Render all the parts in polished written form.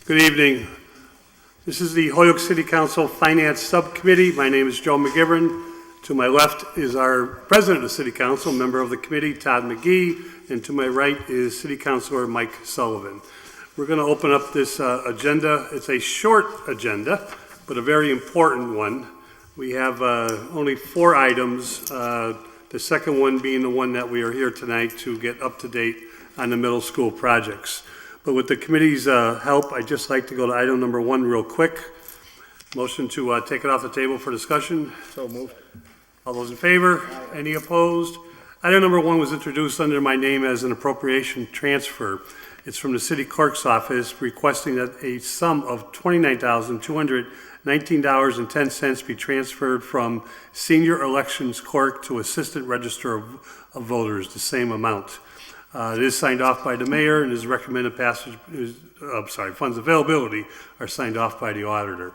Good evening. This is the Holyoke City Council Finance Subcommittee. My name is Joe McGiverin. To my left is our President of the City Council, member of the committee, Todd McGee, and to my right is City Councilor Mike Sullivan. We're going to open up this agenda. It's a short agenda, but a very important one. We have only 4 items, the second one being the one that we are here tonight to get up to date on the middle school projects. But with the committee's help, I'd just like to go to item number 1 real quick. Motion to take it off the table for discussion. So moved. All those in favor? Aye. Any opposed? Item number 1 was introduced under my name as an appropriation transfer. It's from the city clerk's office requesting that a sum of $29,219.10 be transferred from senior elections clerk to assistant register of voters, the same amount. It is signed off by the mayor and is recommended passage, funds availability are signed off by the auditor.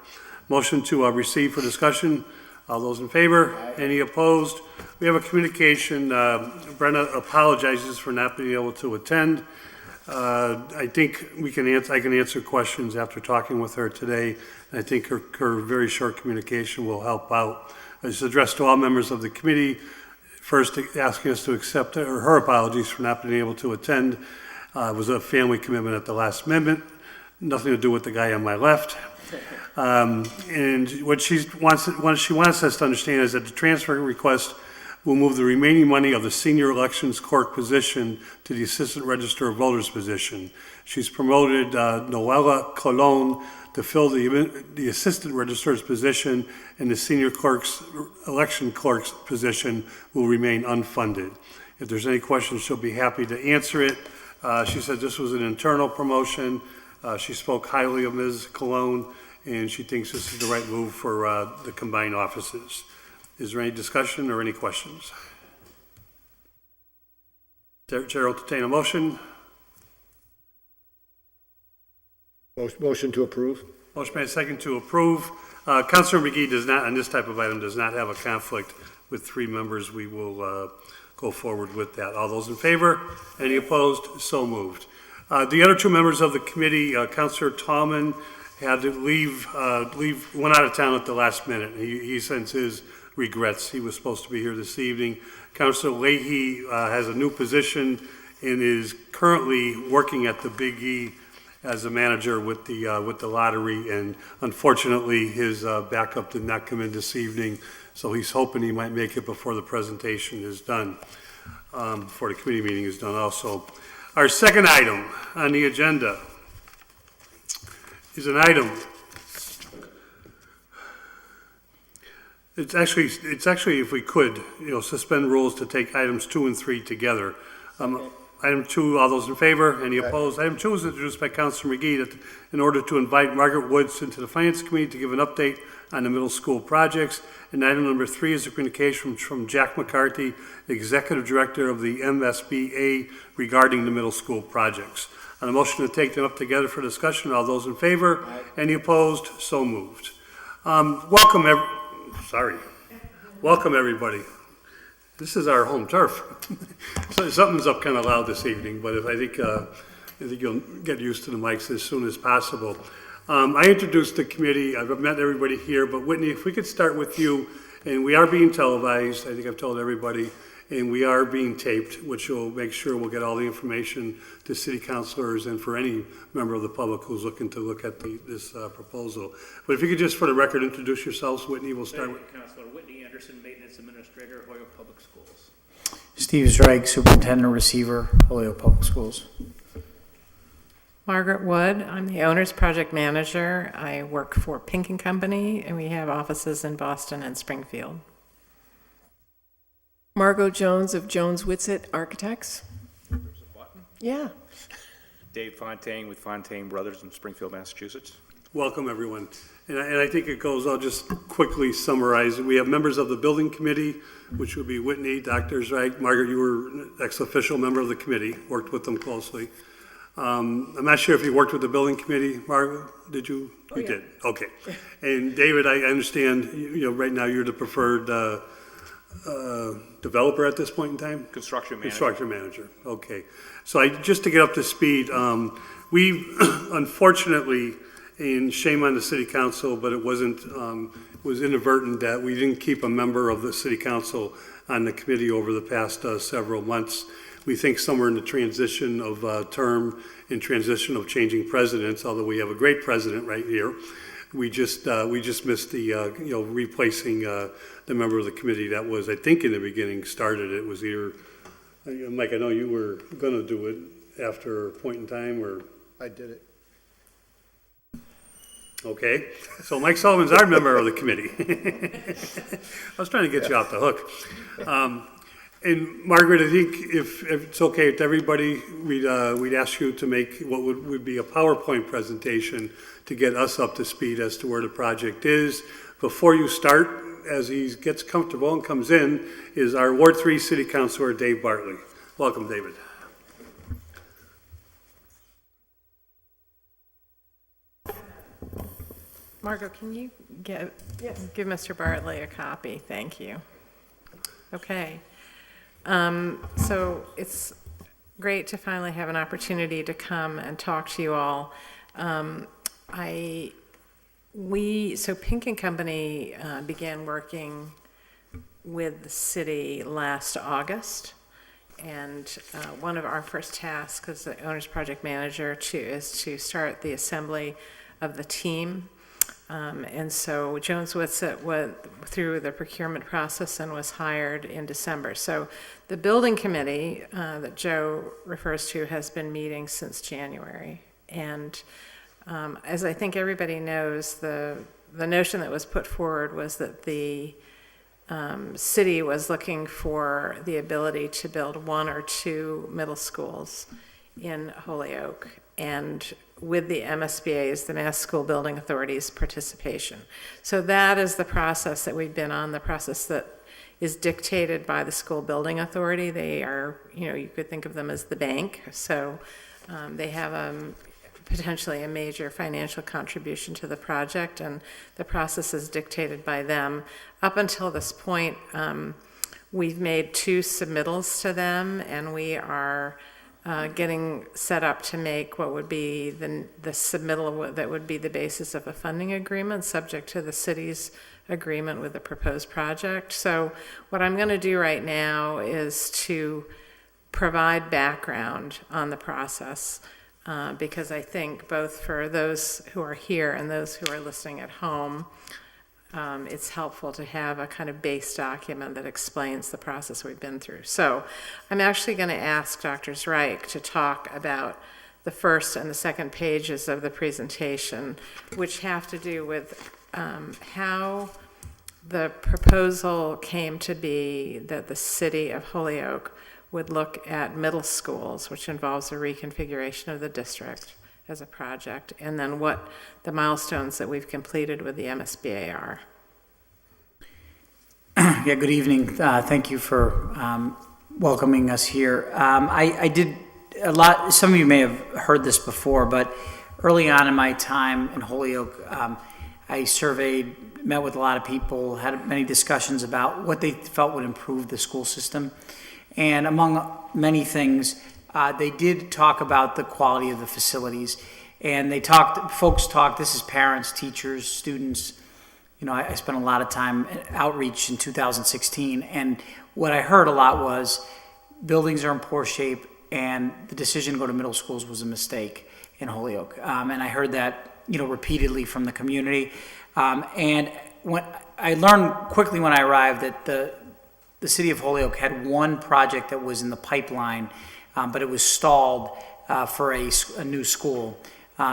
Motion to receive for discussion. All those in favor? Aye. Any opposed? We have a communication. Brenna apologizes for not being able to attend. I think I can answer questions after talking with her today. I think her very short communication will help out. It's addressed to all members of the committee. First, asking us to accept her apologies for not being able to attend. It was a family commitment at the last minute. Nothing to do with the guy on my left. And what she wants us to understand is that the transfer request will move the remaining money of the senior elections clerk position to the assistant register of voters position. She's promoted Noella Colon to fill the assistant registrar's position, and the senior election clerk's position will remain unfunded. If there's any questions, she'll be happy to answer it. She said this was an internal promotion. She spoke highly of Ms. Colon, and she thinks this is the right move for the combined offices. Is there any discussion or any questions? Chair will entertain a motion. Motion to approve. Motion made second to approve. Councilor McGee does not, on this type of item, does not have a conflict with 3 members. We will go forward with that. All those in favor? Any opposed? So moved. The other 2 members of the committee, Councilor Tallman had to went out of town at the last minute. He sends his regrets. He was supposed to be here this evening. Councilor Leahy has a new position and is currently working at the Big E as a manager with the lottery, and unfortunately his backup did not come in this evening, so he's hoping he might make it before the presentation is done, before the committee meeting is done also. Our second item on the agenda is an item. It's actually, if we could, suspend rules to take items 2 and 3 together. Item 2, all those in favor? Any opposed? Item 2 is introduced by Councilor McGee that in order to invite Margaret Woods into the Finance Committee to give an update on the middle school projects. And item number 3 is a communication from Jack McCarthy, the Executive Director of the MSBA, regarding the middle school projects. On a motion to take them up together for discussion, all those in favor? Aye. Any opposed? So moved. Welcome everybody. This is our home turf. So something's up kind of loud this evening, but I think you'll get used to the mics as soon as possible. I introduced the committee. I've met everybody here, but Whitney, if we could start with you. And we are being televised. I think I've told everybody. And we are being taped, which will make sure we'll get all the information to city councilors and for any member of the public who's looking to look at this proposal. But if you could just, for the record, introduce yourselves, Whitney. We'll start with Councilor Whitney Anderson, Maintenance Administrator, Holyoke Public Schools. Steve Zweig, Superintendent Receiver, Holyoke Public Schools. Margaret Wood, I'm the owner's project manager. I work for Pink & Company, and we have offices in Boston and Springfield. Margot Jones of Jones Whitsitt Architects. There's a button. Yeah. Dave Fontaine with Fontaine Brothers in Springfield, Massachusetts. welcome everyone. And I think it goes, I'll just quickly summarize. We have members of the building committee, which would be Whitney, Dr. Zweig. Margaret, you were an ex-official member of the committee, worked with them closely. I'm not sure if you worked with the building committee, Margaret, did you? Oh, you yeah. did, okay. And David, I understand, right now you're the preferred developer at this point in time? Construction manager. Construction manager, okay. So just to get up to speed, we unfortunately, and shame on the city council, but it wasn't, it was inadvertent that we didn't keep a member of the city council on the committee over the past several months. We think somewhere in the transition of term and transition of changing presidents, although we have a great president right here, we just missed the, replacing the member of the committee that was, I think in the beginning started it. Was either, Mike, I know you were going to do it after a point in time, or? I did it. Okay, so Mike Sullivan's our member of the committee. I was trying to get you off the hook. And Margaret, I think if it's okay with everybody, we'd ask you to make what would be a PowerPoint presentation to get us up to speed as to where the project is. Before you start, as he gets comfortable and comes in, is our Ward 3 City Councilor, Dave Bartley. Welcome, David. Margot, can you give Mr. Bartley a copy? Thank you. Okay. So it's great to finally have an opportunity to come and talk to you all. So Pink and Company began working with the city last August. And one of our first tasks as the owner's project manager is to start the assembly of the team. And so Jones Whitsett went through the procurement process and was hired in December. So the building committee that Joe refers to has been meeting since January. And as I think everybody knows, the notion that was put forward was that the city was looking for the ability to build 1 or 2 middle schools in Holyoke, and with the MSBA's, the Mass School Building Authority's participation. So that is the process that we've been on, the process that is dictated by the School Building Authority. They are, you could think of them as the bank. So they have potentially a major financial contribution to the project, and the process is dictated by them. Up until this point, we've made 2 submittals to them, and we are getting set up to make what would be the submittal that would be the basis of a funding agreement, subject to the city's agreement with the proposed project. So what I'm going to do right now is to provide background on the process, because I think both for those who are here and those who are listening at home, it's helpful to have a kind of base document that explains the process we've been through. So I'm actually going to ask Dr. Zweig to talk about the first and the second pages of the presentation, which have to do with how the proposal came to be that the city of Holyoke would look at middle schools, which involves a reconfiguration of the district as a project, and then what the milestones that we've completed with the MSBA are. Yeah, good evening. Thank you for welcoming us here. I did a lot, some of you may have heard this before, but early on in my time in Holyoke, I surveyed, met with a lot of people, had many discussions about what they felt would improve the school system. And among many things, they did talk about the quality of the facilities, and folks talked, this is parents, teachers, students. I spent a lot of time outreach in 2016, and what I heard a lot was buildings are in poor shape, and the decision to go to middle schools was a mistake in Holyoke. And I heard that, repeatedly from the community. And when I learned quickly when I arrived that the city of Holyoke had one project that was in the pipeline, but it was stalled for a new school.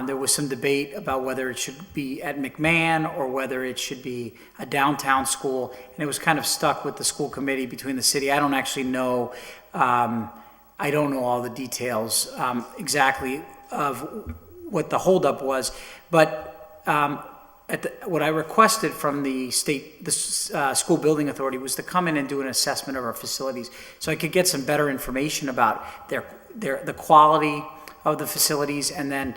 There was some debate about whether it should be at McMahon or whether it should be a downtown school, and it was kind of stuck with the school committee between the city. I don't actually know, I don't know all the details exactly of what the holdup was, but what I requested from the school building authority was to come in and do an assessment of our facilities so I could get some better information about the quality of the facilities, and then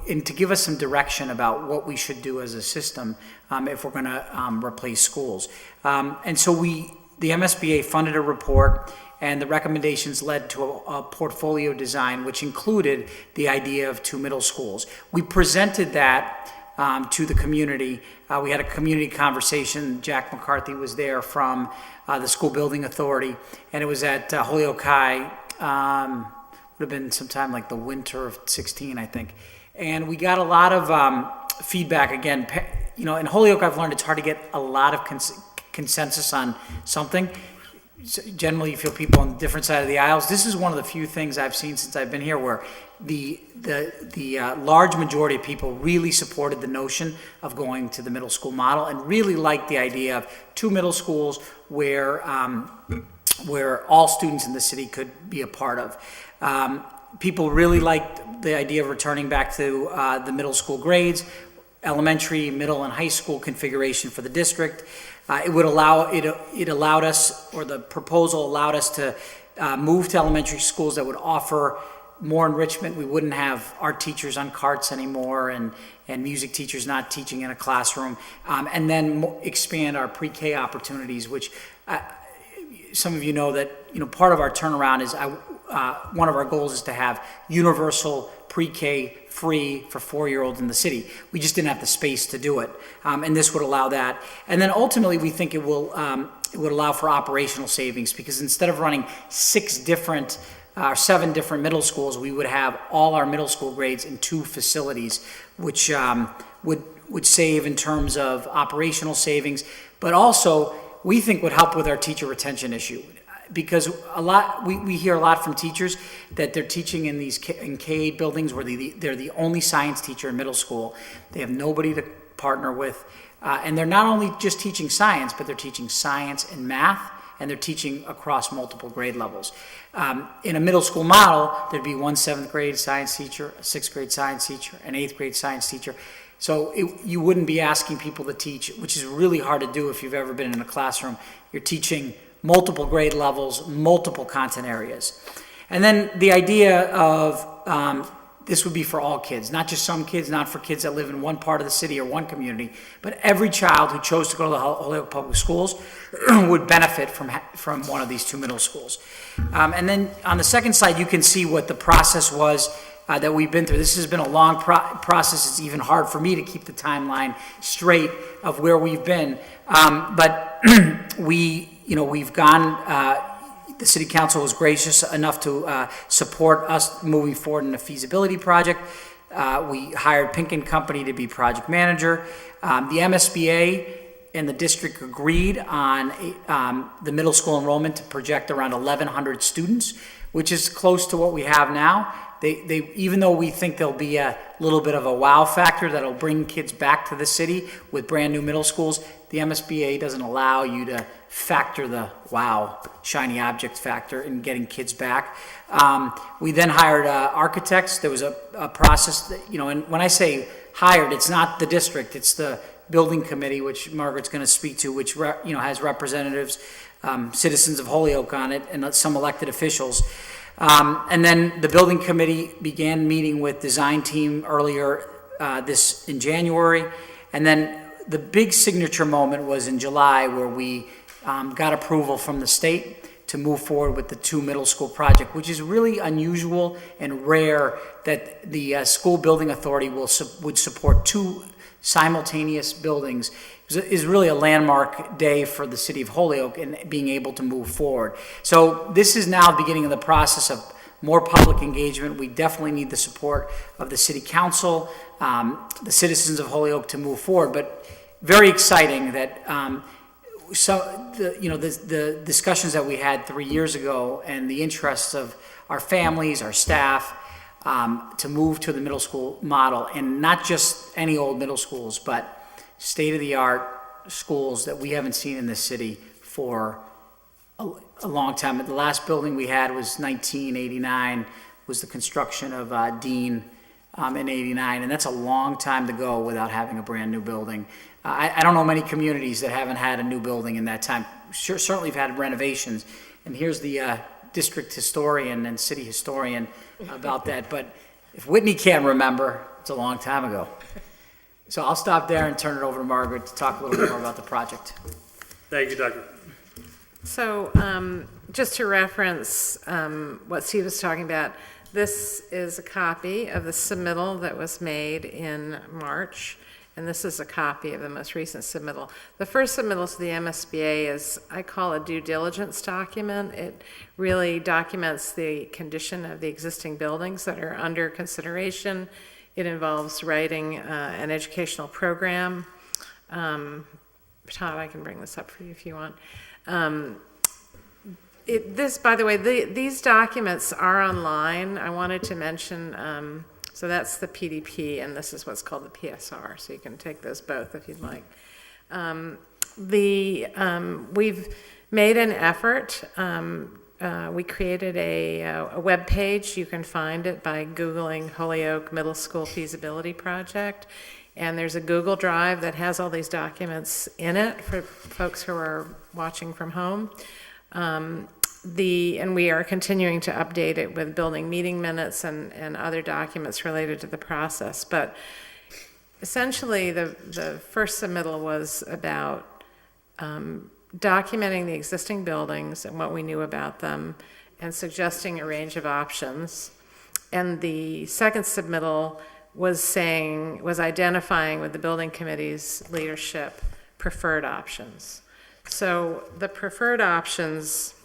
and to give us some direction about what we should do as a system if we're going to replace schools. And so we the MSBA funded a report, and the recommendations led to a portfolio design, which included the idea of 2 middle schools. We presented that to the community. We had a community conversation. Jack McCarthy was there from the School Building Authority, and it was at Holyoke High. Would have been sometime like the winter of 16, I think. And we got a lot of feedback. Again, in Holyoke, I've learned it's hard to get a lot of consensus on something. So generally, you feel people on the different side of the aisles. This is one of the few things I've seen since I've been here where the large majority of people really supported the notion of going to the middle school model and really liked the idea of 2 middle schools where all students in the city could be a part of. People really liked the idea of returning back to the middle school grades, elementary, middle, and high school configuration for the district. It allowed us, or the proposal allowed us to move to elementary schools that would offer more enrichment. We wouldn't have art teachers on carts anymore and music teachers not teaching in a classroom, and then expand our pre-K opportunities, which some of you know that part of our turnaround is one of our goals is to have universal pre-K free for 4-year-olds in the city. We just didn't have the space to do it, and this would allow that. And then ultimately, we think it would allow for operational savings, because instead of running 7 different middle schools, we would have all our middle school grades in 2 facilities, which would save in terms of operational savings, but also we think would help with our teacher retention issue. Because we hear a lot from teachers that they're teaching in these K-8 buildings where they're the only science teacher in middle school. They have nobody to partner with, and they're not only just teaching science, but they're teaching science and math, and they're teaching across multiple grade levels. In a middle school model, there'd be 1 7th grade science teacher, a 6th grade science teacher, an 8th grade science teacher. So you wouldn't be asking people to teach, which is really hard to do if you've ever been in a classroom. You're teaching multiple grade levels, multiple content areas. And then the idea of this would be for all kids, not just some kids, not for kids that live in one part of the city or one community, but every child who chose to go to the Holyoke Public Schools would benefit from one of these 2 middle schools. And then on the second side, you can see what the process was that we've been through. This has been a long process. It's even hard for me to keep the timeline straight of where we've been. But we've gone, the city council was gracious enough to support us moving forward in a feasibility project. We hired Pink & Company to be project manager. The MSBA and the district agreed on the middle school enrollment to project around 1,100 students, which is close to what we have now. They even though we think there'll be a little bit of a wow factor that'll bring kids back to the city with brand new middle schools, the MSBA doesn't allow you to factor the wow, shiny object factor in getting kids back. We then hired architects. There was a process that, and when I say hired, it's not the district, it's the building committee, which Margaret's going to speak to, which has representatives, citizens of Holyoke on it, and some elected officials. And then the building committee began meeting with design team earlier in January. And then the big signature moment was in July, where we got approval from the state to move forward with the 2 middle school project, which is really unusual and rare that the school building authority would support 2 simultaneous buildings. Is really a landmark day for the city of Holyoke and being able to move forward. So this is now the beginning of the process of more public engagement. We definitely need the support of the city council, the citizens of Holyoke to move forward. But very exciting that the discussions that we had 3 years ago and the interests of our families, our staff, to move to the middle school model, and not just any old middle schools, but state-of-the-art schools that we haven't seen in this city for a long time. The last building we had was 1989, was the construction of Dean in 89, and that's a long time to go without having a brand new building. I don't know many communities that haven't had a new building in that time. Certainly have had renovations, and here's the district historian and city historian about that, but if Whitney can't remember, it's a long time ago. So I'll stop there and turn it over to Margaret to talk a little bit more about the project. Thank you, Doctor. So just to reference what Steve was talking about, this is a copy of the submittal that was made in March, and this is a copy of the most recent submittal. The first submittal to the MSBA is, I call a due diligence document. It really documents the condition of the existing buildings that are under consideration. It involves writing an educational program. Todd, I can bring this up for you if you want. By the way, these documents are online. I wanted to mention, so that's the PDP, and this is what's called the PSR, so you can take those both if you'd like. We've made an effort. We created a web page. You can find it by Googling Holyoke Middle School Feasibility Project. And there's a Google Drive that has all these documents in it for folks who are watching from home. And we are continuing to update it with building meeting minutes and other documents related to the process. But essentially, the first submittal was about documenting the existing buildings and what we knew about them and suggesting a range of options. And the second submittal was identifying with the building committee's leadership preferred options. So the preferred options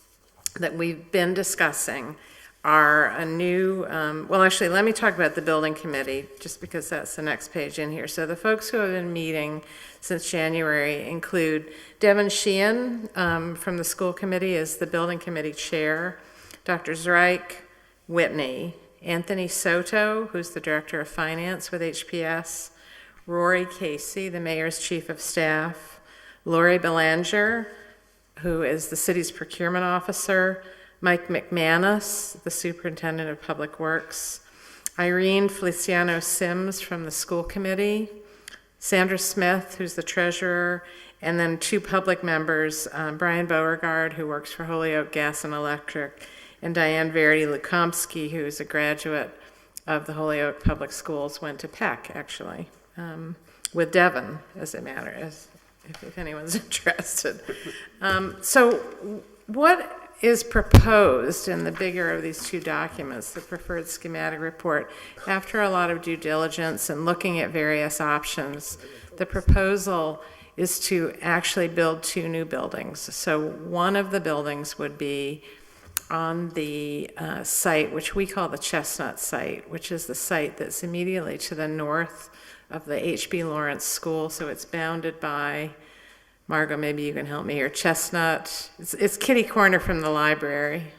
that we've been discussing are a new, well, actually, let me talk about the building committee, just because that's the next page in here. So the folks who have been meeting since January include Devin Sheehan from the school committee as the building committee chair, Dr. Zreich Whitney, Anthony Soto, who's the director of finance with HPS, Rory Casey, the mayor's chief of staff, Lori Belanger, who is the city's procurement officer, Mike McManus, the superintendent of public works, Irene Feliciano Sims from the school committee, Sandra Smith, who's the treasurer, and then two public members, Brian Beauregard, who works for Holyoke Gas and Electric, and Diane Verity-Lukomsky, who is a graduate of the Holyoke Public Schools, went to Peck, actually, with Devin, as it matters, if anyone's interested. So what is proposed in the bigger of these two documents, the preferred schematic report, after a lot of due diligence and looking at various options, the proposal is to actually build two new buildings. So one of the buildings would be on the site, which we call the Chestnut site, which is the site that's immediately to the north of the H.B. Lawrence School. So it's bounded by, Margot, maybe you can help me here, Chestnut. It's kitty corner from the library.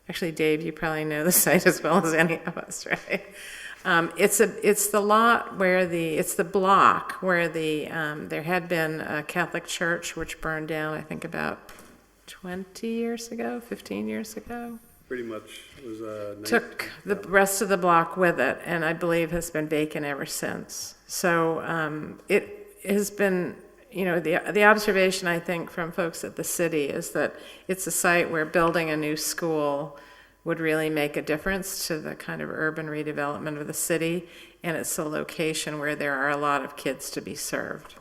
Actually, Dave, you probably know the site as well as any of us, right? It's the lot where it's the block where there had been a Catholic church which burned down, I think, about 20 years ago, 15 years ago. Pretty much was Took the rest of the block with it, and I believe has been vacant ever since. So it has been, the observation, I think, from folks at the city is that it's a site where building a new school would really make a difference to the kind of urban redevelopment of the city, and it's a location where there are a lot of kids to be served.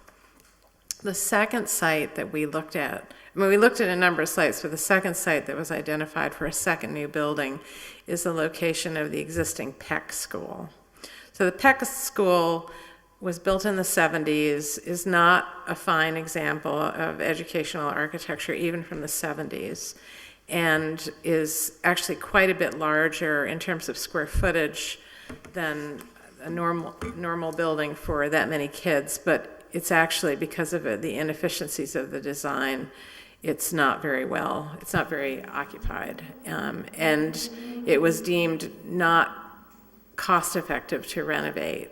The second site that we looked at, we looked at a number of sites, but the second site that was identified for a second new building is the location of the existing Peck School. So the Peck School was built in the 70s, is not a fine example of educational architecture, even from the 70s, and is actually quite a bit larger in terms of square footage than a normal building for that many kids, but it's actually, because of the inefficiencies of the design, it's not very occupied. And it was deemed not cost effective to renovate.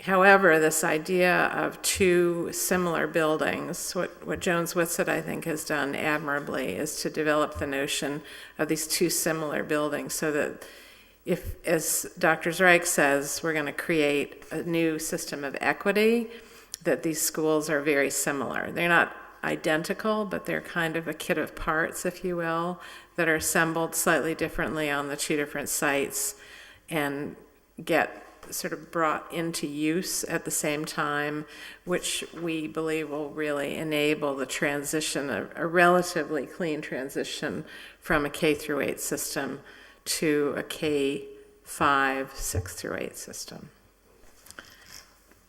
However, this idea of two similar buildings, what Jones Whitsett, I think, has done admirably is to develop the notion of these two similar buildings so that if, as Dr. Zreich says, we're going to create a new system of equity, that these schools are very similar. They're not identical, but they're kind of a kit of parts, if you will, that are assembled slightly differently on the two different sites and get sort of brought into use at the same time, which we believe will really enable the transition, a relatively clean transition from a K through 8 system to a K-5, 6 through 8 system.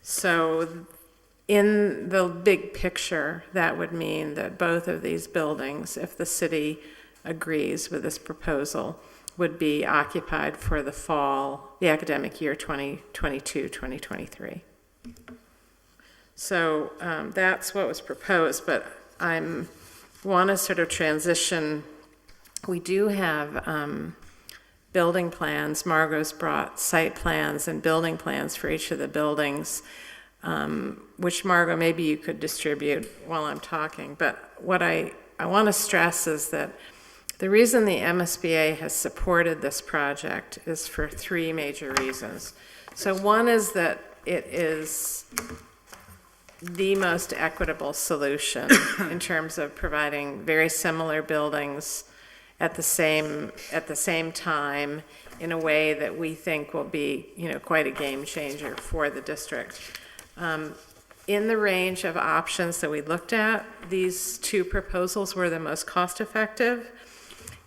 So in the big picture, that would mean that both of these buildings, if the city agrees with this proposal, would be occupied for the fall, the academic year 2022-2023. So that's what was proposed, but I want to sort of transition. We do have building plans. Margot's brought site plans and building plans for each of the buildings, which, Margot, maybe you could distribute while I'm talking. But what I want to stress is that the reason the MSBA has supported this project is for 3 major reasons. So one is that it is the most equitable solution in terms of providing very similar buildings at the same time in a way that we think will be, quite a game changer for the district. In the range of options that we looked at, these 2 proposals were the most cost effective.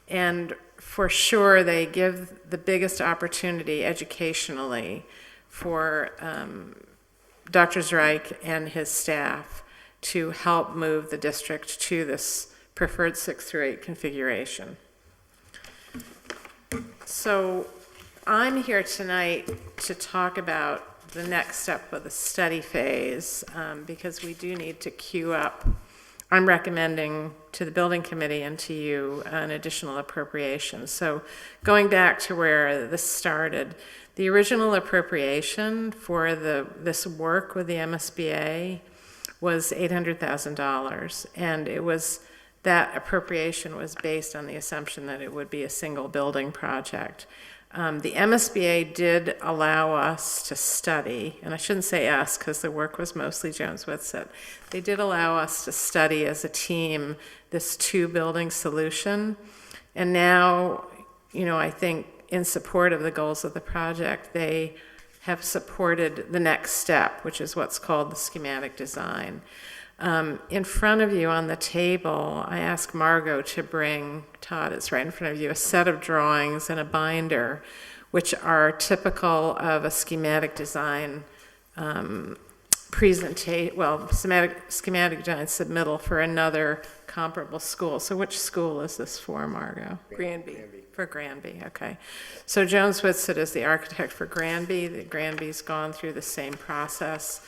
And for sure, they give the biggest opportunity educationally for Dr. Zreich and his staff to help move the district to this preferred 6 through 8 configuration. So I'm here tonight to talk about the next step of the study phase, because we do need to queue up. I'm recommending to the building committee and to you an additional appropriation. So going back to where this started, the original appropriation for this work with the MSBA was $800,000, and that appropriation was based on the assumption that it would be a single building project. The MSBA did allow us to study, and I shouldn't say us because the work was mostly Jones Whitsett. They did allow us to study as a team this 2-building solution. And now, I think in support of the goals of the project, they have supported the next step, which is what's called the schematic design. In front of you on the table, I asked Margot to bring, Todd, it's right in front of you, a set of drawings and a binder, which are typical of a schematic design presentation, schematic design submittal for another comparable school. So which school is this for, Margot? Granby. For Granby, okay. So Jones Whitsett is the architect for Granby. Granby's gone through the same process.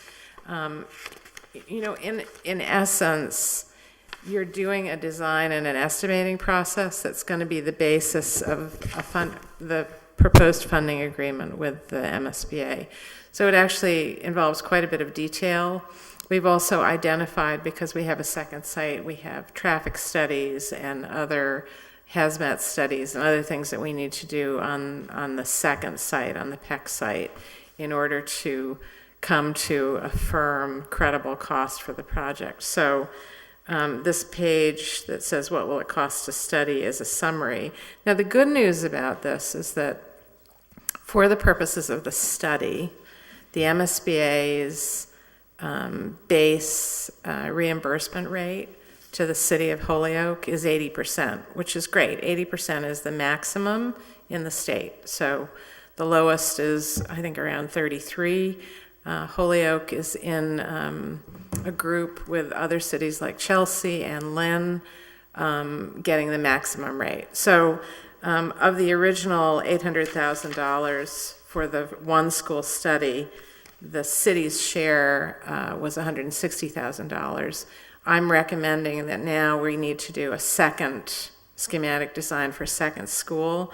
In essence, you're doing a design and an estimating process that's going to be the basis of the proposed funding agreement with the MSBA. So it actually involves quite a bit of detail. We've also identified, because we have a second site, we have traffic studies and other hazmat studies and other things that we need to do on the second site, on the PEC site, in order to come to a firm, credible cost for the project. So this page that says what will it cost to study is a summary. Now the good news about this is that for the purposes of the study, the MSBA's base reimbursement rate to the city of Holyoke is 80%, which is great. 80% is the maximum in the state. So the lowest is, I think, around 33. Holyoke is in a group with other cities like Chelsea and Lynn getting the maximum rate. So of the original $800,000 for the 1 school study, the city's share was $160,000. I'm recommending that now we need to do a second schematic design for second school,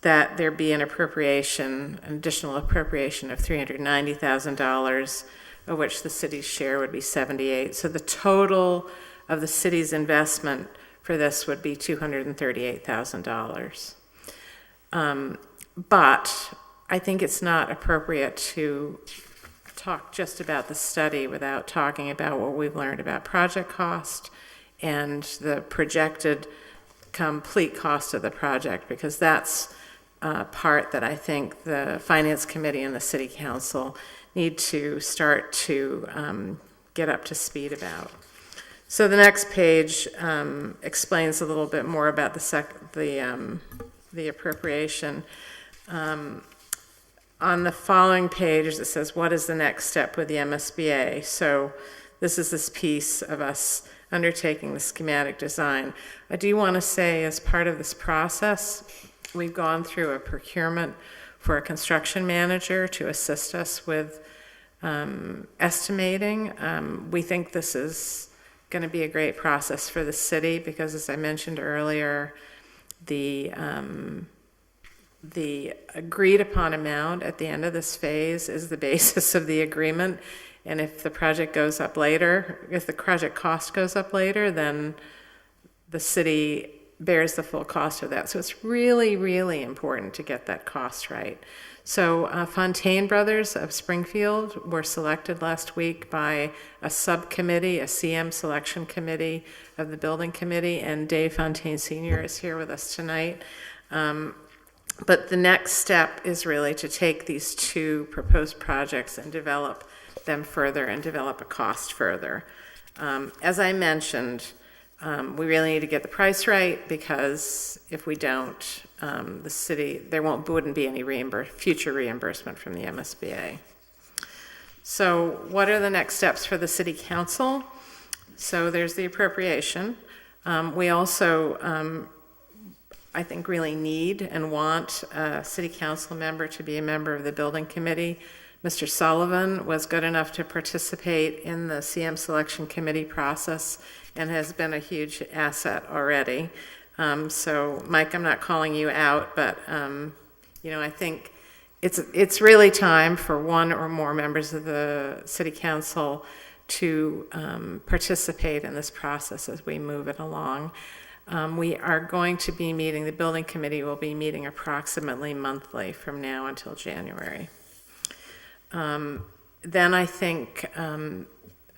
that there be an additional appropriation of $390,000, of which the city's share would be $78,000. So the total of the city's investment for this would be $238,000. But I think it's not appropriate to talk just about the study without talking about what we've learned about project cost and the projected complete cost of the project, because that's part that I think the Finance Committee and the City Council need to start to get up to speed about. So the next page explains a little bit more about the appropriation. On the following page, it says, what is the next step with the MSBA? So this is this piece of us undertaking the schematic design. I do want to say, as part of this process, we've gone through a procurement for a construction manager to assist us with estimating. We think this is going to be a great process for the city because, as I mentioned earlier, the agreed upon amount at the end of this phase is the basis of the agreement. And if the project goes up later, if the project cost goes up later, then the city bears the full cost of that. So it's really, really important to get that cost right. So Fontaine Brothers of Springfield were selected last week by a subcommittee, a CM selection committee of the building committee, and Dave Fontaine Sr. is here with us tonight. But the next step is really to take these two proposed projects and develop them further and develop a cost further. As I mentioned, we really need to get the price right because if we don't, the city, wouldn't be any future reimbursement from the MSBA. So what are the next steps for the city council? So there's the appropriation. We also, I think, really need and want a city council member to be a member of the building committee. Mr. Sullivan was good enough to participate in the CM selection committee process and has been a huge asset already. So Mike, I'm not calling you out, but I think it's really time for one or more members of the city council to participate in this process as we move it along. We are going to be meeting, the building committee will be meeting approximately monthly from now until January. Then I think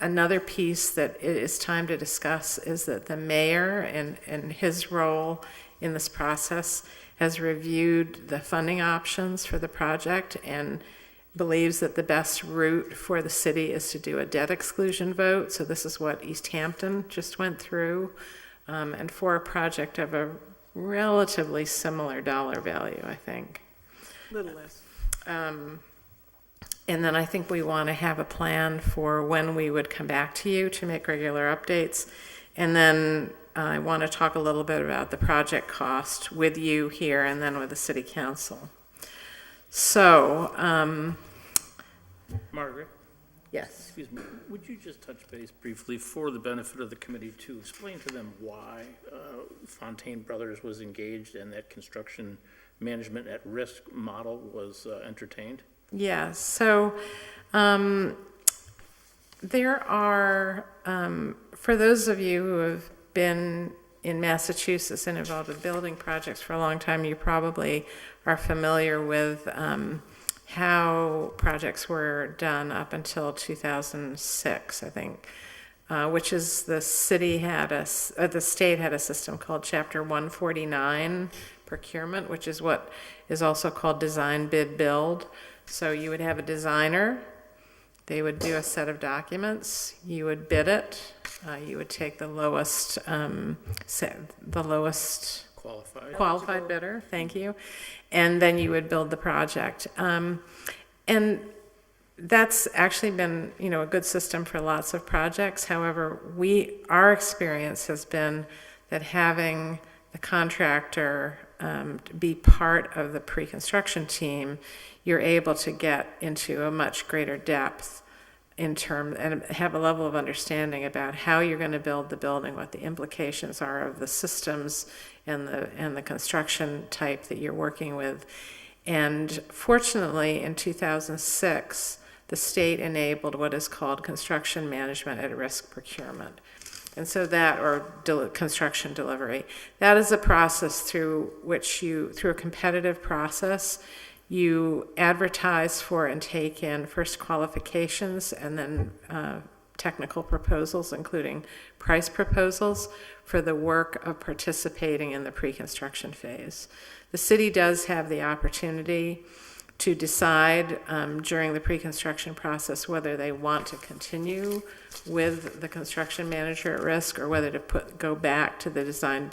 another piece that it is time to discuss is that the mayor and his role in this process has reviewed the funding options for the project and believes that the best route for the city is to do a debt exclusion vote. So this is what East Hampton just went through. And for a project of a relatively similar dollar value, I think. A little less. And then I think we want to have a plan for when we would come back to you to make regular updates. And then I want to talk a little bit about the project cost with you here and then with the city council. So, Margaret, yes. excuse me, would you just touch base briefly for the benefit of the committee to explain to them why Fontaine Brothers was engaged and that construction management at risk model was entertained? Yeah, so there are, for those of you who have been in Massachusetts and involved with building projects for a long time, you probably are familiar with how projects were done up until 2006, I think, which is the state had a system called Chapter 149 procurement, which is what is also called design, bid, build. So you would have a designer, they would do a set of documents, you would bid it, you would take the lowest qualified bidder, thank you, and then you would build the project. And that's actually been, a good system for lots of projects. However, our experience has been that having the contractor be part of the pre-construction team, you're able to get into a much greater depth and have a level of understanding about how you're going to build the building, what the implications are of the systems and the construction type that you're working with. And fortunately, in 2006, the state enabled what is called construction management at risk procurement. And so construction delivery, that is a process through which through a competitive process, you advertise for and take in first qualifications and then technical proposals, including price proposals, for the work of participating in the pre-construction phase. The city does have the opportunity to decide during the pre-construction process whether they want to continue with the construction manager at risk or whether to go back to the design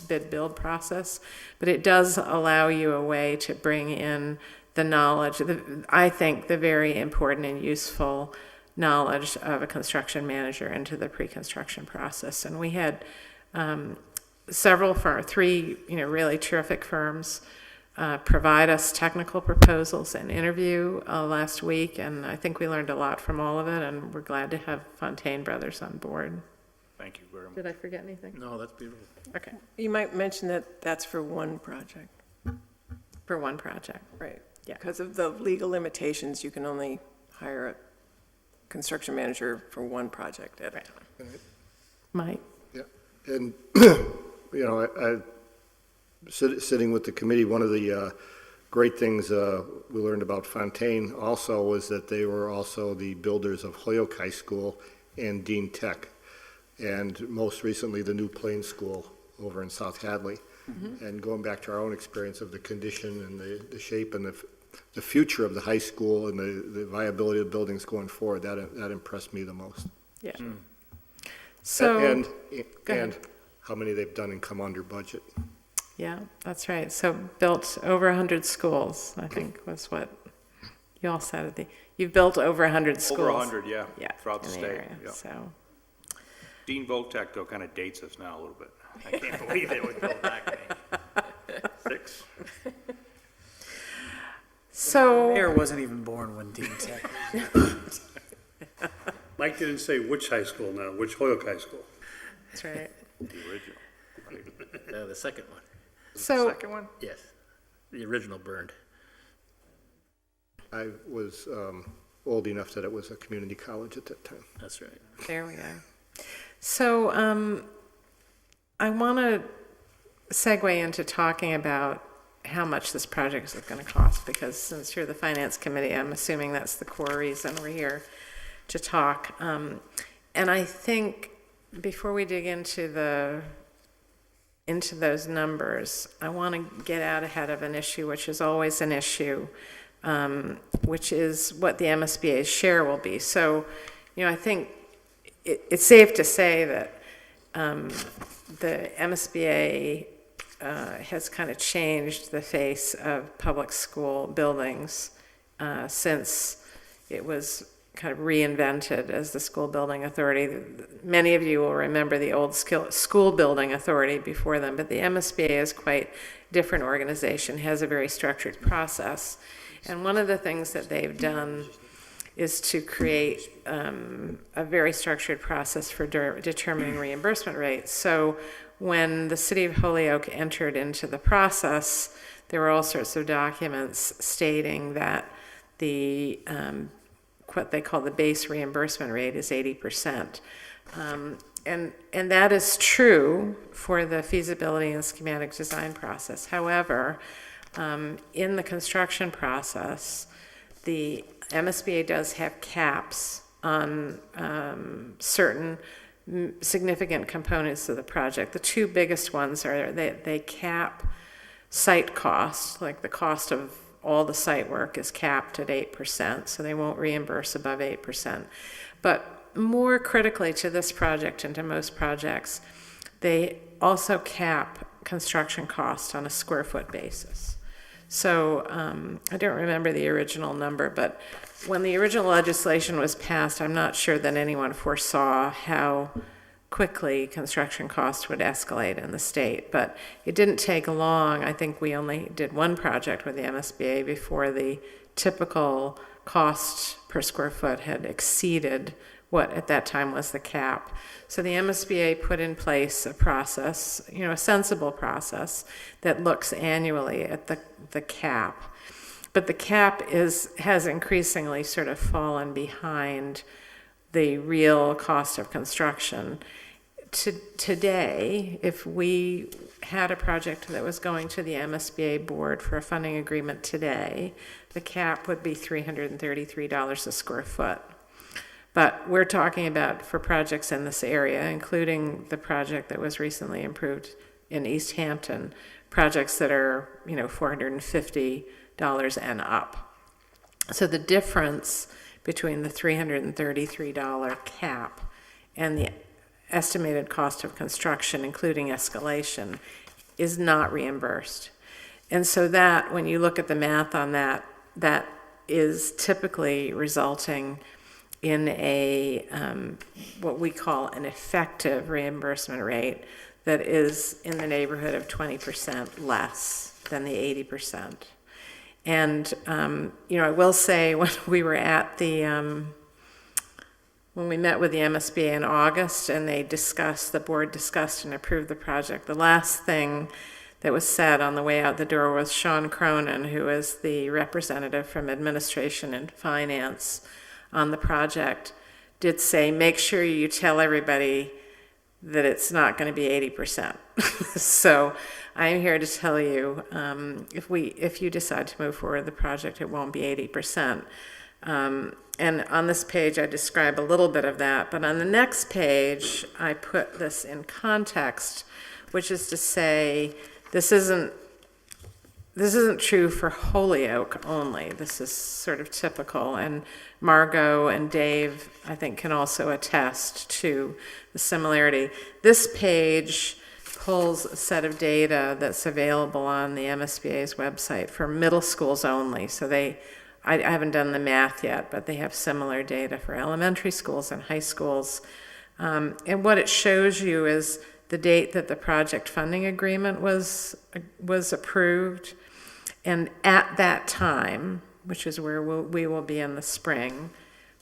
bid build process. But it does allow you a way to bring in the knowledge, I think the very important and useful knowledge of a construction manager into the pre-construction process. And we had three really terrific firms provide us technical proposals and interview last week, and I think we learned a lot from all of it, and we're glad to have Fontaine Brothers on board. Thank you very much. Did I forget anything? No, that's beautiful. Okay, You might mention that that's for one project, for one project. right? Yeah. Because of the legal limitations, you can only hire a construction manager for one project at a time. Mike? Yeah, and, I sitting with the committee, one of the great things we learned about Fontaine also was that they were also the builders of Holyoke High School and Dean Tech, and most recently the new Plain School over in South Hadley. And going back to our own experience of the condition and the shape and the future of the high school and the viability of the buildings going forward, that impressed me the most. Yeah. So, And go ahead. how many they've done and come under budget. Yeah, that's right. So built over 100 schools, I think was what you all said. You've built over 100 schools. Over 100, yeah, Yeah, throughout the in state. area, Yeah. so. Dean Voltech, though, kind of dates us now a little bit. I can't believe they would go back 6. So, Mayor wasn't even born when Dean Tech. Mike didn't say which high school now, which Holyoke High School. that's right. The original. The second one, So, Second one? yes. The original burned. I was old enough that it was a community college at that time. That's right. there we go. So, I want to segue into talking about how much this project is going to cost, because since you're the finance committee, I'm assuming that's the core reason we're here to talk. And I think before we dig into those numbers, I want to get out ahead of an issue, which is always an issue, which is what the MSBA's share will be. So, I think it's safe to say that the MSBA has kind of changed the face of public school buildings since it was kind of reinvented as the school building authority. Many of you will remember the old school building authority before them, but the MSBA is quite a different organization, has a very structured process. And one of the things that they've done is to create a very structured process for determining reimbursement rates. So when the city of Holyoke entered into the process, there were all sorts of documents stating that the what they call the base reimbursement rate is 80%. And that is true for the feasibility and schematic design process. However, in the construction process, the MSBA does have caps on certain significant components of the project. The two biggest ones are they cap site costs, like the cost of all the site work is capped at 8%, so they won't reimburse above 8%. But more critically to this project and to most projects, they also cap construction cost on a square foot basis. So I don't remember the original number, but when the original legislation was passed, I'm not sure that anyone foresaw how quickly construction costs would escalate in the state. But it didn't take long. I think we only did one project with the MSBA before the typical cost per square foot had exceeded what at that time was the cap. So the MSBA put in place a process, a sensible process that looks annually at the cap. But the cap has increasingly sort of fallen behind the real cost of construction. Today, if we had a project that was going to the MSBA board for a funding agreement today, the cap would be $333 a square foot. But we're talking about for projects in this area, including the project that was recently improved in East Hampton, projects that are, $450 and up. So the difference between the $333 cap and the estimated cost of construction, including escalation, is not reimbursed. And so that, when you look at the math on that, that is typically resulting in a, what we call an effective reimbursement rate that is in the neighborhood of 20% less than the 80%. And, I will say when we were at when we met with the MSBA in August and the board discussed and approved the project, the last thing that was said on the way out the door was Sean Cronin, who is the representative from administration and finance on the project, did say, make sure you tell everybody that it's not going to be 80%. So I'm here to tell you, if you decide to move forward with the project, it won't be 80%. And on this page, I describe a little bit of that. But on the next page, I put this in context, which is to say, this isn't true for Holyoke only. This is sort of typical. And Margot and Dave, I think, can also attest to the similarity. This page pulls a set of data that's available on the MSBA's website for middle schools only. So I haven't done the math yet, but they have similar data for elementary schools and high schools. And what it shows you is the date that the project funding agreement was approved. And at that time, which is where we will be in the spring,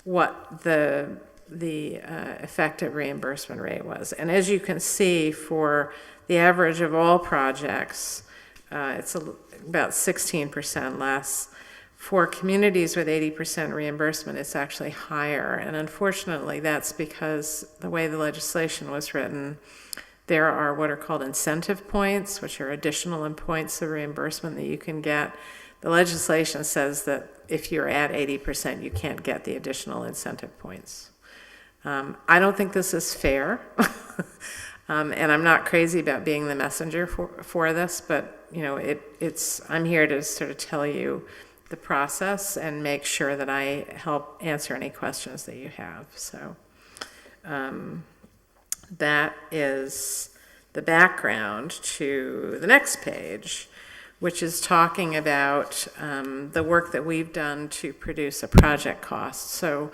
what the effective reimbursement rate was. And as you can see, for the average of all projects, it's about 16% less. For communities with 80% reimbursement, it's actually higher. And unfortunately, that's because the way the legislation was written, there are what are called incentive points, which are additional points of reimbursement that you can get. The legislation says that if you're at 80%, you can't get the additional incentive points. I don't think this is fair. And I'm not crazy about being the messenger for this, but I'm here to sort of tell you the process and make sure that I help answer any questions that you have. So that is the background to the next page, which is talking about the work that we've done to produce a project cost. So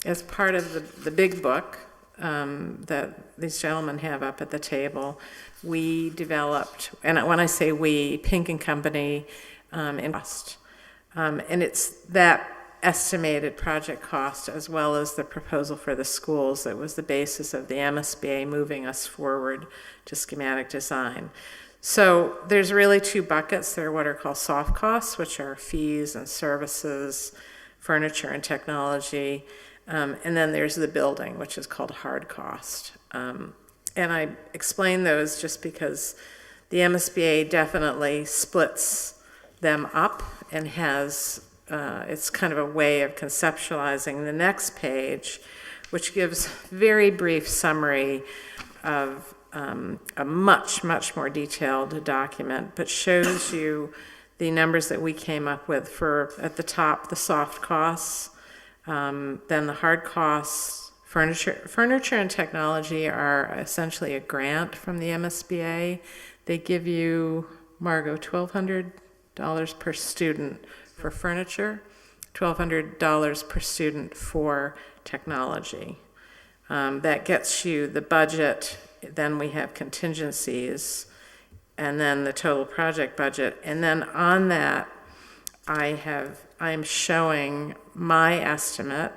as part of the big book that these gentlemen have up at the table, we developed, and when I say we, Pink and Company in cost. And it's that estimated project cost as well as the proposal for the schools that was the basis of the MSBA moving us forward to schematic design. So there's really two buckets. There are what are called soft costs, which are fees and services, furniture and technology. And then there's the building, which is called hard cost. And I explain those just because the MSBA definitely splits them up and has, it's kind of a way of conceptualizing the next page, which gives very brief summary of a much, much more detailed document, but shows you the numbers that we came up with for, at the top, the soft costs, then the hard costs. Furniture and technology are essentially a grant from the MSBA. They give you, Margot, $1,200 per student for furniture, $1,200 per student for technology. That gets you the budget, then we have contingencies, and then the total project budget. And then on that, I'm showing my estimate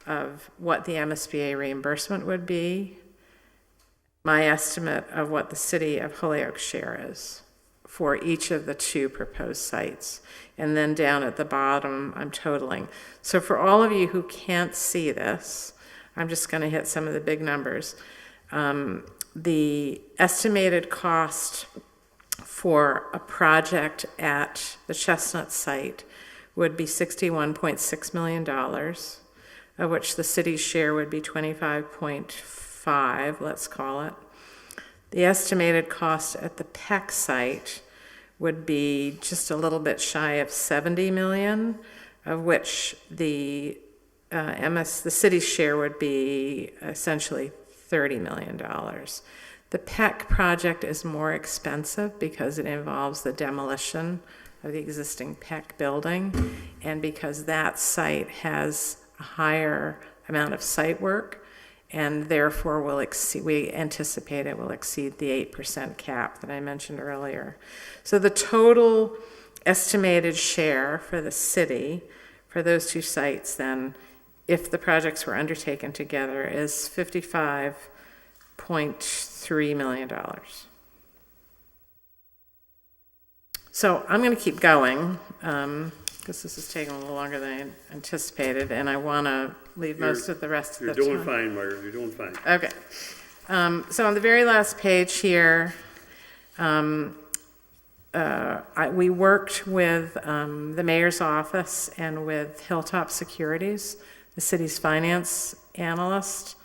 of what the MSBA reimbursement would be, my estimate of what the city of Holyoke share is for each of the two proposed sites. And then down at the bottom, I'm totaling. So for all of you who can't see this, I'm just going to hit some of the big numbers. The estimated cost for a project at the Chestnut site would be $61.6 million. of which the city's share would be 25.5, let's call it. The estimated cost at the PEC site would be just a little bit shy of 70 million, of which the the city's share would be essentially $30 million. The PEC project is more expensive because it involves the demolition of the existing PEC building, and because that site has a higher amount of site work, and therefore we anticipate it will exceed the 8% cap that I mentioned earlier. So the total estimated share for the city for those two sites then, if the projects were undertaken together, is $55.3 million. So I'm going to keep going, because this is taking a little longer than I anticipated, and I want to leave most of the rest of the time. You're doing fine, Margaret, you're doing fine. Okay. So on the very last page here, we worked with the mayor's office and with Hilltop Securities, the city's finance analyst,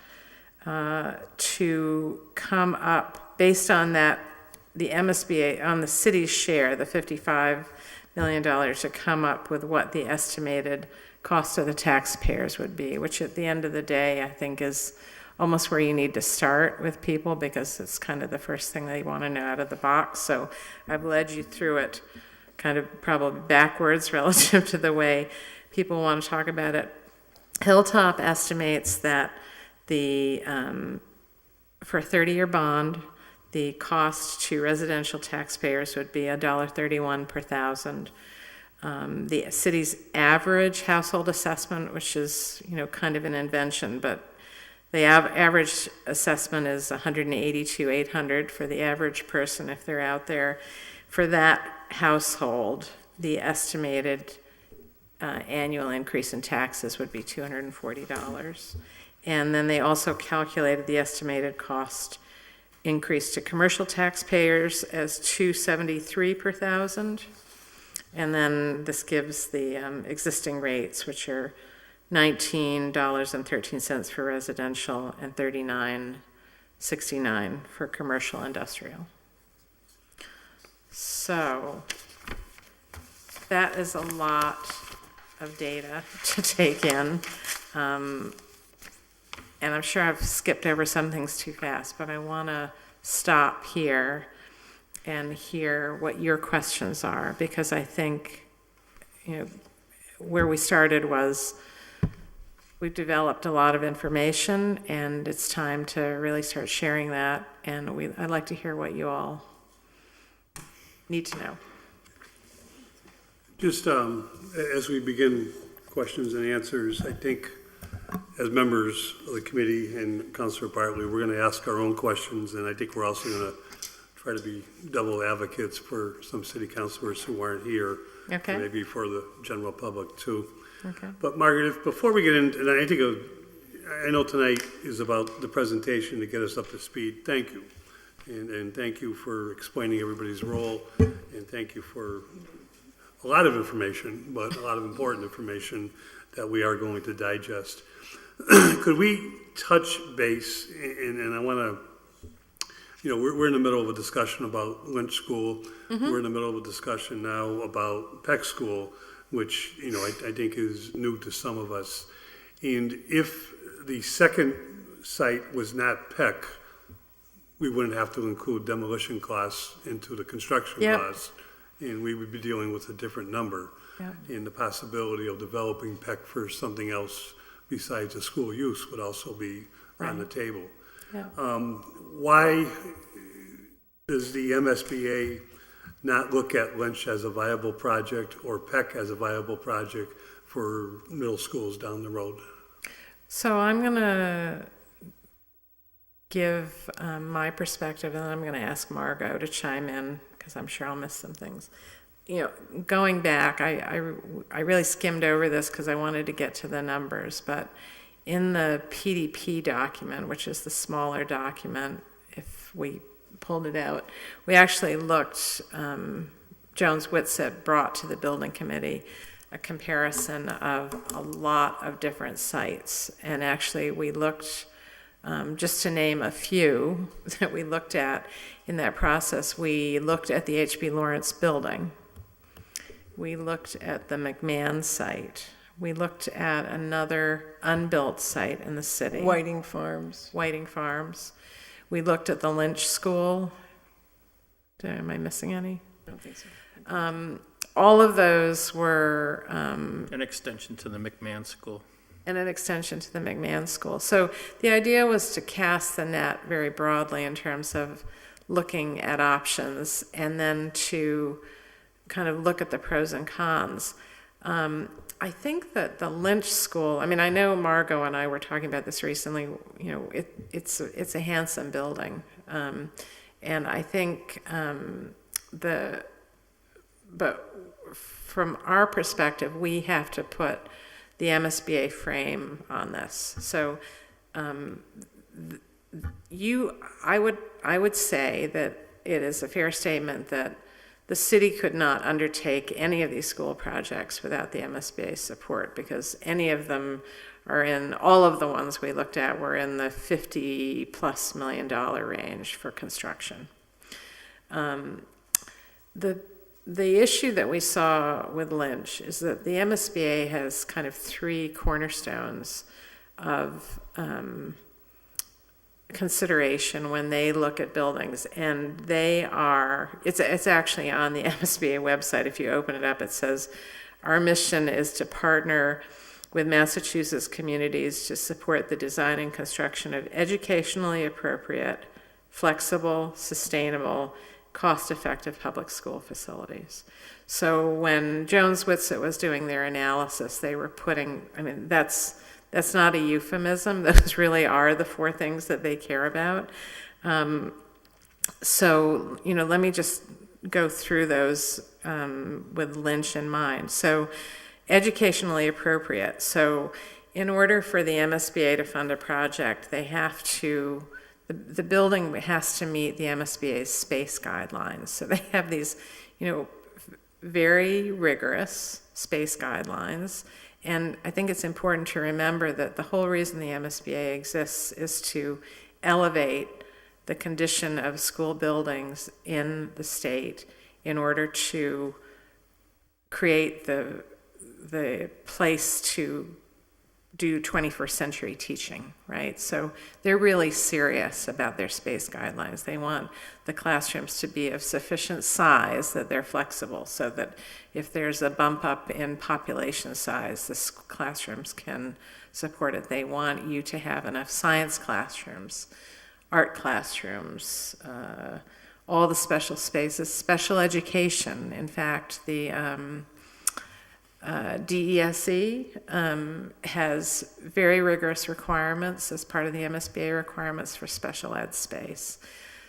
to come up, based on that, the MSBA, on the city's share, the $55 million, to come up with what the estimated cost of the taxpayers would be, which at the end of the day, I think is almost where you need to start with people, because it's kind of the first thing they want to know out of the box. So I've led you through it kind of probably backwards relative to the way people want to talk about it. Hilltop estimates that the for a 30-year bond, the cost to residential taxpayers would be $1.31 per thousand. The city's average household assessment, which is, kind of an invention, but the average assessment is $182,800 for the average person if they're out there. For that household, the estimated annual increase in taxes would be $240. And then they also calculated the estimated cost increase to commercial taxpayers as $273 per thousand. And then this gives the existing rates, which are $19.13 for residential and $39.69 for commercial industrial. So that is a lot of data to take in. And I'm sure I've skipped over some things too fast, but I want to stop here and hear what your questions are, because I think, where we started was we've developed a lot of information, and it's time to really start sharing that, and I'd like to hear what you all need to know. Just as we begin questions and answers, I think as members of the committee and Councilor Bartley, we're going to ask our own questions, and I think we're also going to try to be double advocates for some city councilors who aren't here. Okay. And maybe for the general public too. Okay. But Margaret, before we get into, and I know tonight is about the presentation to get us up to speed. Thank you. And thank you for explaining everybody's role, and thank you for a lot of information, but a lot of important information that we are going to digest. Could we touch base, and I want to, we're in the middle of a discussion about Lynch School. Mm-hmm. We're in the middle of a discussion now about Peck School, which, I think is new to some of us. And if the second site was not Peck, we wouldn't have to include demolition costs into the construction costs, and we would be dealing with a different number. Yep. And the possibility of developing Peck for something else besides a school use would also be on the table. Yep. Why does the MSBA not look at Lynch as a viable project or Peck as a viable project for middle schools down the road? So I'm going to give my perspective, and then I'm going to ask Margot to chime in, because I'm sure I'll miss some things. Going back, I really skimmed over this because I wanted to get to the numbers, but in the PDP document, which is the smaller document, if we pulled it out, we actually looked, Jones Whitsett brought to the building committee a comparison of a lot of different sites. And actually, we looked, just to name a few that we looked at in that process, we looked at the H.B. Lawrence building. We looked at the McMahon site. We looked at another unbuilt site in the city. Whiting Farms. Whiting Farms. We looked at the Lynch School. Am I missing any? I don't think so. All of those were An extension to the McMahon School. and an extension to the McMahon School. So the idea was to cast the net very broadly in terms of looking at options and then to kind of look at the pros and cons. I think that the Lynch School, I mean, I know Margot and I were talking about this recently, you know, it's a handsome building. And I think but from our perspective, we have to put the MSBA frame on this. So I would say that it is a fair statement that the city could not undertake any of these school projects without the MSBA support, because any of them all of the ones we looked at were in the $50+ million range for construction. The issue that we saw with Lynch is that the MSBA has kind of three cornerstones of consideration when they look at buildings, and it's actually on the MSBA website. If you open it up, it says, our mission is to partner with Massachusetts communities to support the design and construction of educationally appropriate, flexible, sustainable, cost-effective public school facilities. So when Jones Whitsitt was doing their analysis, they were putting, I mean, that's not a euphemism. Those really are the four things that they care about. So, you know, let me just go through those with Lynch in mind. So, educationally appropriate. So, in order for the MSBA to fund a project, they have to, the building has to meet the MSBA's space guidelines. So they have these, you know, very rigorous space guidelines. And I think it's important to remember that the whole reason the MSBA exists is to elevate the condition of school buildings in the state in order to create the place to do 21st century teaching, right? So they're really serious about their space guidelines. They want the classrooms to be of sufficient size that they're flexible, so that if there's a bump up in population size, the classrooms can support it. They want you to have enough science classrooms, art classrooms, all the special spaces, special education. In fact, the DESE has very rigorous requirements as part of the MSBA requirements for special ed space.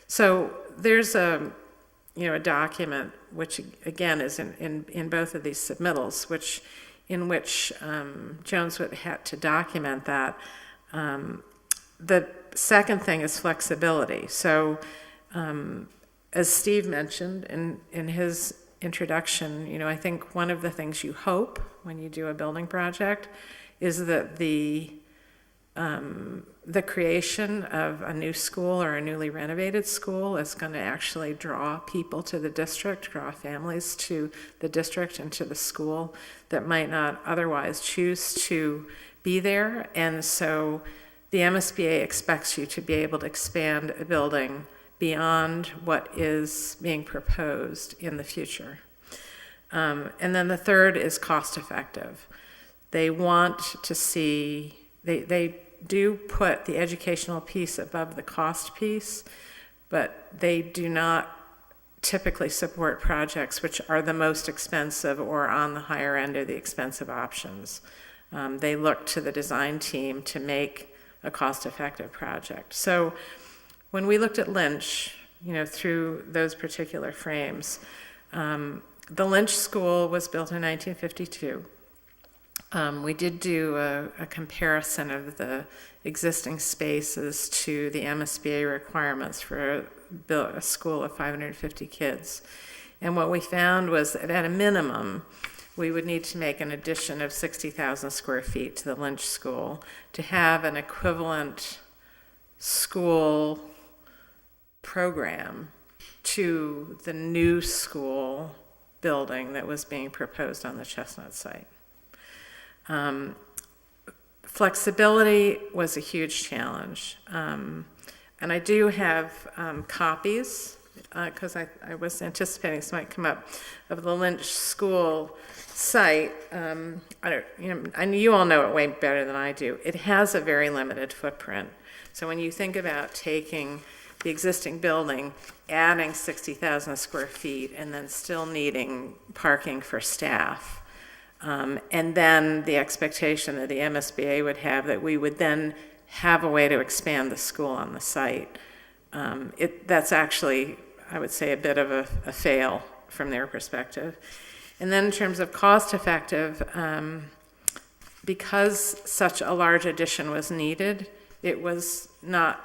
So there's a document which again is in both of these submittals, in which Jones had to document that. The second thing is flexibility. So as Steve mentioned in his introduction, I think one of the things you hope when you do a building project is that the creation of a new school or a newly renovated school is going to actually draw people to the district, draw families to the district and to the school that might not otherwise choose to be there. And so the MSBA expects you to be able to expand a building beyond what is being proposed in the future. And then the third is cost effective. They want to see, they do put the educational piece above the cost piece, but they do not typically support projects which are the most expensive or on the higher end of the expensive options. They look to the design team to make a cost-effective project. So when we looked at Lynch, through those particular frames, the Lynch School was built in 1952. We did do a comparison of the existing spaces to the MSBA requirements for a school of 550 kids. And what we found was that at a minimum, we would need to make an addition of 60,000 square feet to the Lynch School to have an equivalent school program to the new school building that was being proposed on the Chestnut site. Flexibility was a huge challenge. And I do have copies, because I was anticipating this might come up, of the Lynch School site. You all know it way better than I do. It has a very limited footprint. So when you think about taking the existing building, adding 60,000 square feet, and then still needing parking for staff, and then the expectation that the MSBA would have that we would then have a way to expand the school on the site, that's actually, I would say, a bit of a fail from their perspective. And then in terms of cost effective, because such a large addition was needed, it was not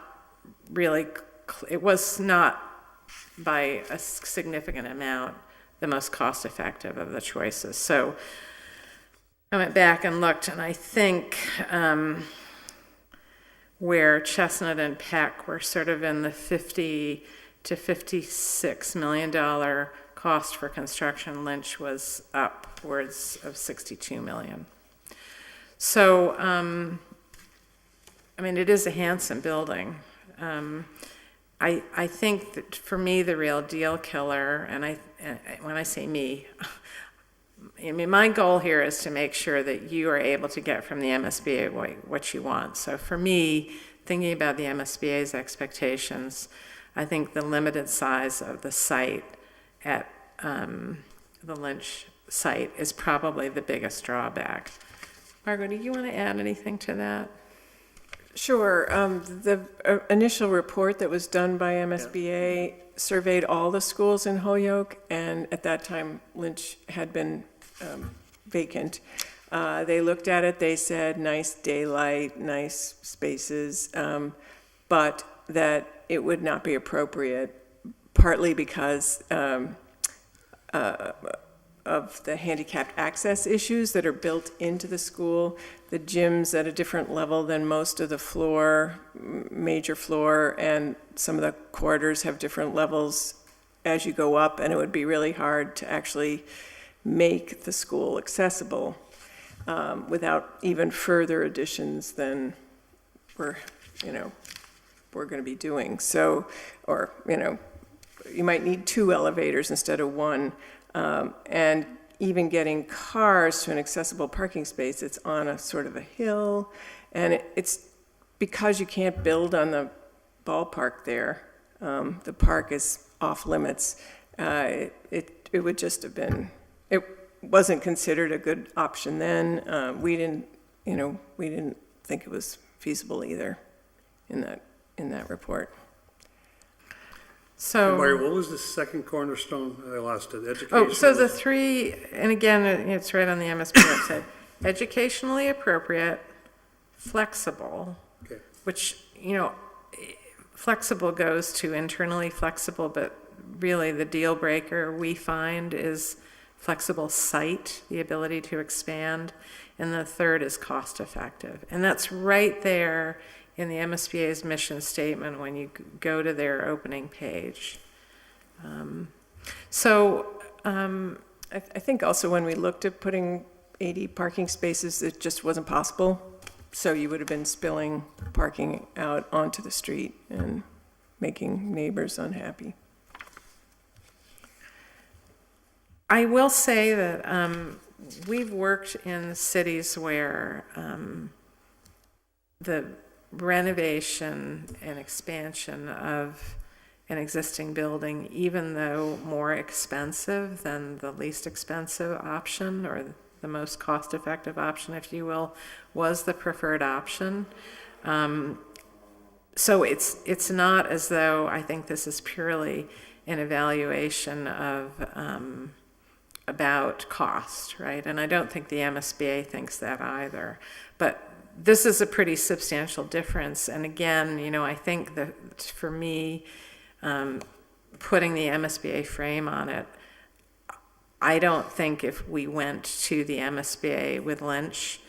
by a significant amount the most cost effective of the choices. So I went back and looked, and I think where Chestnut and Peck were sort of in the $50 to $56 million cost for construction, Lynch was upwards of $62 million. So, it is a handsome building. I think that for me, the real deal killer, and when I say me, my goal here is to make sure that you are able to get from the MSBA what you want. So for me, thinking about the MSBA's expectations, I think the limited size of the site at the Lynch site is probably the biggest drawback. Margaret, do you want to add anything to that? Sure. The initial report that was done by MSBA surveyed all the schools in Holyoke, and at that time, Lynch had been vacant. They looked at it, they said nice daylight, nice spaces, but that it would not be appropriate, partly because of the handicapped access issues that are built into the school. The gym's at a different level than most of the floor, major floor, and some of the corridors have different levels as you go up, and it would be really hard to actually make the school accessible without even further additions than we're going to be doing. So, or, you might need 2 elevators instead of 1. And even getting cars to an accessible parking space, it's on a sort of a hill, and it's because you can't build on the ballpark there. The park is off limits. It would just have been, it wasn't considered a good option then. We didn't think it was feasible either in that report. So, Mario, what was the second cornerstone? I lost it. Education. Oh, so the 3, and again, it's right on the MSP website. Educationally appropriate, flexible, Okay. which, flexible goes to internally flexible, but really the deal breaker we find is flexible site, the ability to expand, and the third is cost effective. And that's right there in the MSBA's mission statement when you go to their opening page. I think also when we looked at putting 80 parking spaces, it just wasn't possible. So you would have been spilling parking out onto the street and making neighbors unhappy. I will say that we've worked in cities where the renovation and expansion of an existing building, even though more expensive than the least expensive option or the most cost-effective option, if you will, was the preferred option. So it's not as though I think this is purely an evaluation of about cost, right? And I don't think the MSBA thinks that either. But this is a pretty substantial difference. And again, I think that for me, putting the MSBA frame on it, I don't think if we went to the MSBA with Lynch,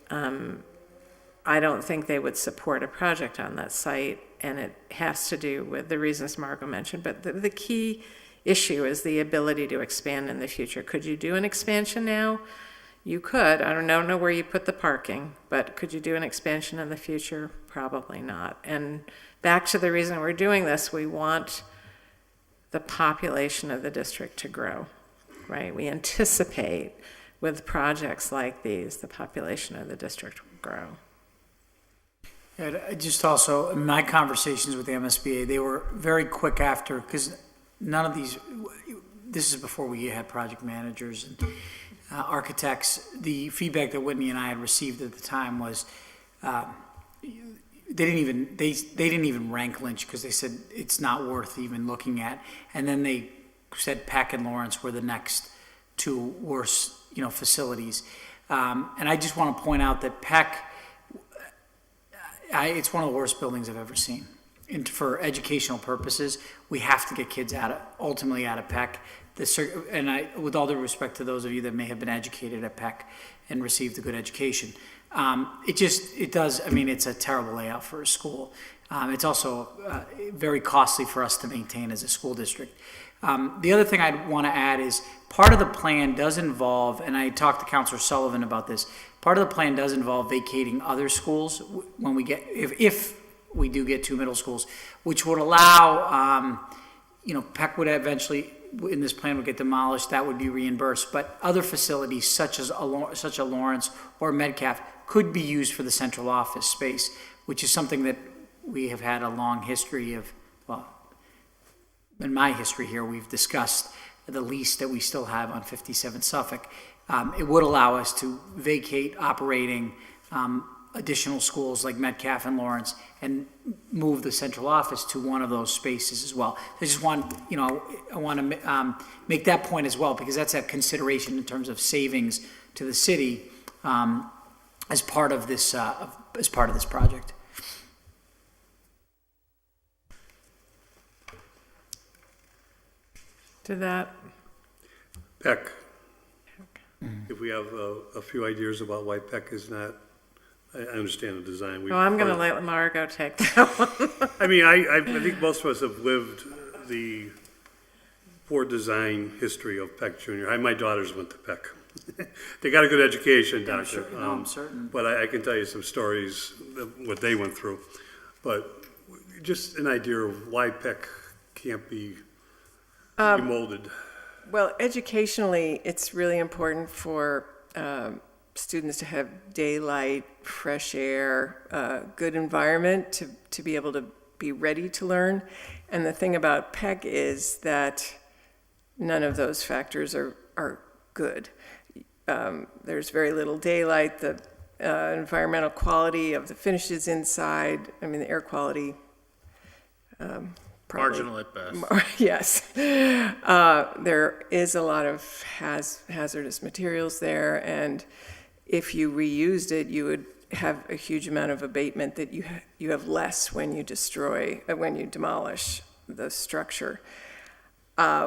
I don't think they would support a project on that site, and it has to do with the reasons Margot mentioned, but the key issue is the ability to expand in the future. Could you do an expansion now? You could. I don't know where you put the parking, but could you do an expansion in the future? Probably not. And back to the reason we're doing this, we want the population of the district to grow, right? We anticipate with projects like these, the population of the district will grow. And just also, in my conversations with the MSBA, they were very quick after, because none of these, this is before we had project managers and architects. The feedback that Whitney and I had received at the time was they didn't even rank Lynch, because they said it's not worth even looking at. And then they said Peck and Lawrence were the next two worst, facilities. And I just want to point out that Peck, it's one of the worst buildings I've ever seen. And for educational purposes, we have to get kids ultimately out of Peck. With all due respect to those of you that may have been educated at Peck and received a good education, it's a terrible layout for a school. It's also very costly for us to maintain as a school district. The other thing I'd want to add is part of the plan does involve, and I talked to Councilor Sullivan about this, part of the plan does involve vacating other schools when we get, if we do get 2 middle schools, which would allow, Peck would eventually, in this plan, would get demolished, that would be reimbursed, but other facilities such as such a Lawrence or Metcalf could be used for the central office space, which is something that we have had a long history of. Well, in my history here, we've discussed the lease that we still have on 57 Suffolk. It would allow us to vacate operating additional schools like Metcalf and Lawrence and move the central office to one of those spaces as well. I just want, I want to make that point as well, because that's a consideration in terms of savings to the city as part of this project. Did that? Peck. If we have a few ideas about why Peck is not, I understand the design. I'm going to let Margot take that one. I mean, I think most of us have lived the poor design history of Peck Junior. My daughters went to Peck. They got a good education, Doctor. Sure, I'm certain. But I can tell you some stories of what they went through. But just an idea of why Peck can't be remolded. Well, educationally, it's really important for students to have daylight, fresh air, good environment to be able to be ready to learn. And the thing about Peck is that none of those factors are good. There's very little daylight. The environmental quality of the finishes inside, the air quality, Marginal at best. Yes. There is a lot of hazardous materials there, and if you reused it, you would have a huge amount of abatement that you have less when you demolish the structure.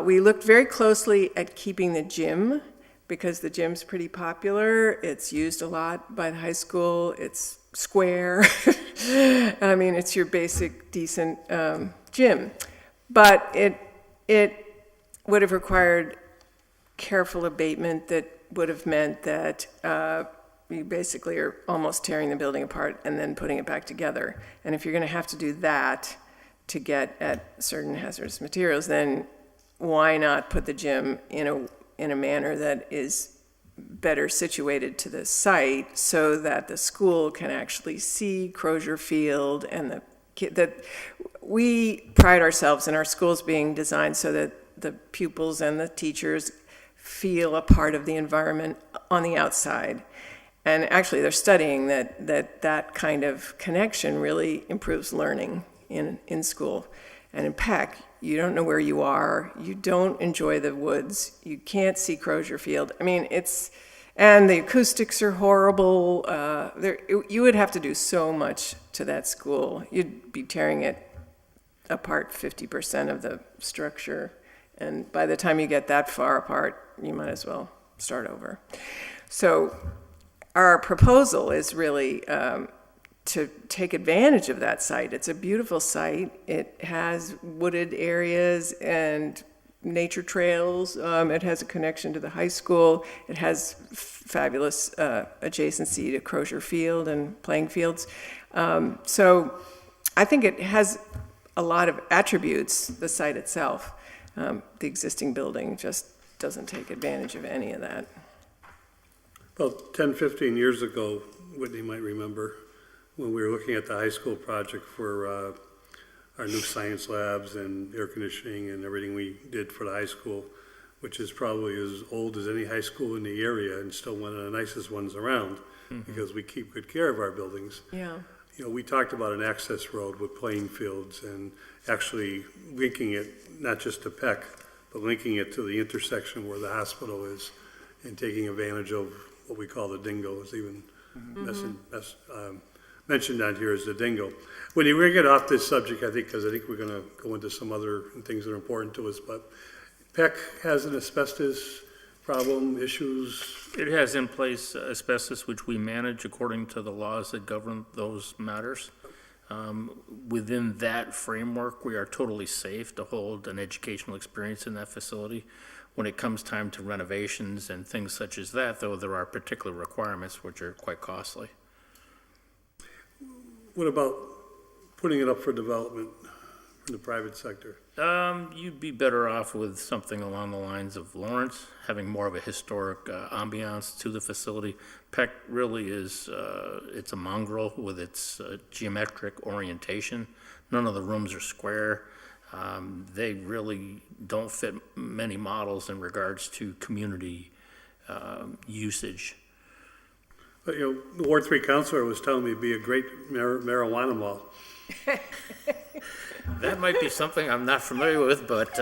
We looked very closely at keeping the gym, because the gym's pretty popular. It's used a lot by the high school. It's square. It's your basic decent gym. But it would have required careful abatement that would have meant that you basically are almost tearing the building apart and then putting it back together. And if you're going to have to do that to get at certain hazardous materials, then why not put the gym in a manner that is better situated to the site so that the school can actually see Crozier Field, and that we pride ourselves in our schools being designed so that the pupils and the teachers feel a part of the environment on the outside. And actually they're studying that kind of connection really improves learning in school. And in Peck, you don't know where you are, you don't enjoy the woods, you can't see Crozier Field. And the acoustics are horrible. You would have to do so much to that school. You'd be tearing it apart 50% of the structure, And by the time you get that far apart, you might as well start over. So our proposal is really to take advantage of that site. It's a beautiful site. It has wooded areas and nature trails. It has a connection to the high school. It has fabulous adjacency to Crozier Field and playing fields. So I think it has a lot of attributes, the site itself. The existing building just doesn't take advantage of any of that. About 10, 15 years ago, Whitney might remember, when we were looking at the high school project for our new science labs and air conditioning and everything we did for the high school, which is probably as old as any high school in the area and still one of the nicest ones around, because we keep good care of our buildings. Yeah. You know, we talked about an access road with playing fields and actually linking it, not just to Peck, but linking it to the intersection where the hospital is and taking advantage of what we call the dingo, is even mentioned on here as the dingo. When you get off this subject, I think, because I think we're going to go into some other things that are important to us, but Peck has an asbestos problem, issues. It has in place asbestos, which we manage according to the laws that govern those matters. Within that framework, we are totally safe to hold an educational experience in that facility. When it comes time to renovations and things such as that, though, there are particular requirements which are quite costly. What about putting it up for development in the private sector? You'd be better off with something along the lines of Lawrence, having more of a historic ambiance to the facility. Peck really is, it's a mongrel with its geometric orientation. None of the rooms are square. They really don't fit many models in regards to community usage. But, you know, the Ward 3 counselor was telling me it'd be a great marijuana mall. That might be something I'm not familiar with, but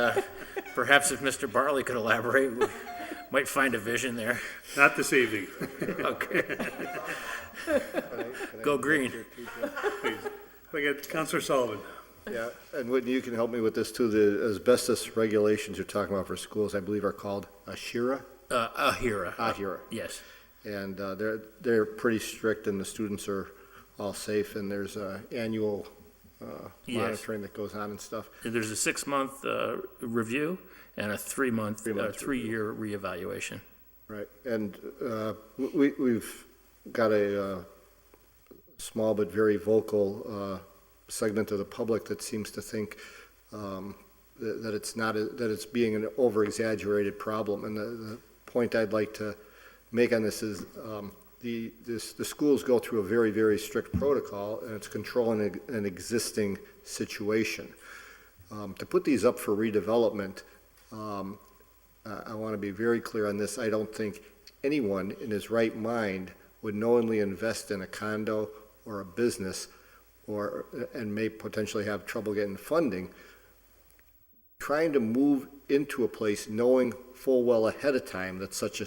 perhaps if Mr. Barley could elaborate, we might find a vision there. Not this evening. Okay. Go green. Please. We get Counselor Sullivan. Yeah, and Whitney, you can help me with this too. The asbestos regulations you're talking about for schools, I believe, are called AHIRA. AHIRA. AHIRA. Yes. And they're pretty strict, and the students are all safe, and there's annual Yes. monitoring that goes on and stuff. There's a 6-month review and a 3-year reevaluation. Right, and we've got a small but very vocal segment of the public that seems to think that it's not that it's being an over-exaggerated problem. And the point I'd like to make on this is the schools go through a very, very strict protocol, and it's controlling an existing situation. To put these up for redevelopment, I want to be very clear on this. I don't think anyone in his right mind would knowingly invest in a condo or a business and may potentially have trouble getting funding, trying to move into a place knowing full well ahead of time that such a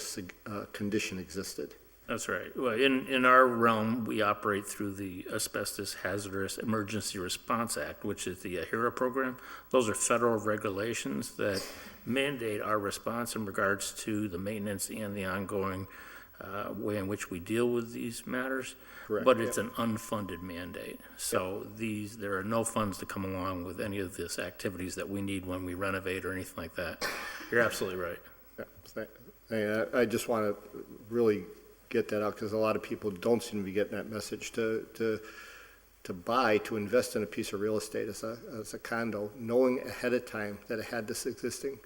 condition existed. That's right. Well, in our realm, we operate through the Asbestos Hazardous Emergency Response Act, which is the AHIRA program. Those are federal regulations that mandate our response in regards to the maintenance and the ongoing way in which we deal with these matters. Correct, but it's an unfunded mandate. So there are no funds to come along with any of this activities that we need when we renovate or anything like that. You're absolutely right. Yeah, I just want to really get that out, because a lot of people don't seem to be getting that message to invest in a piece of real estate as a condo, knowing ahead of time that it had this existing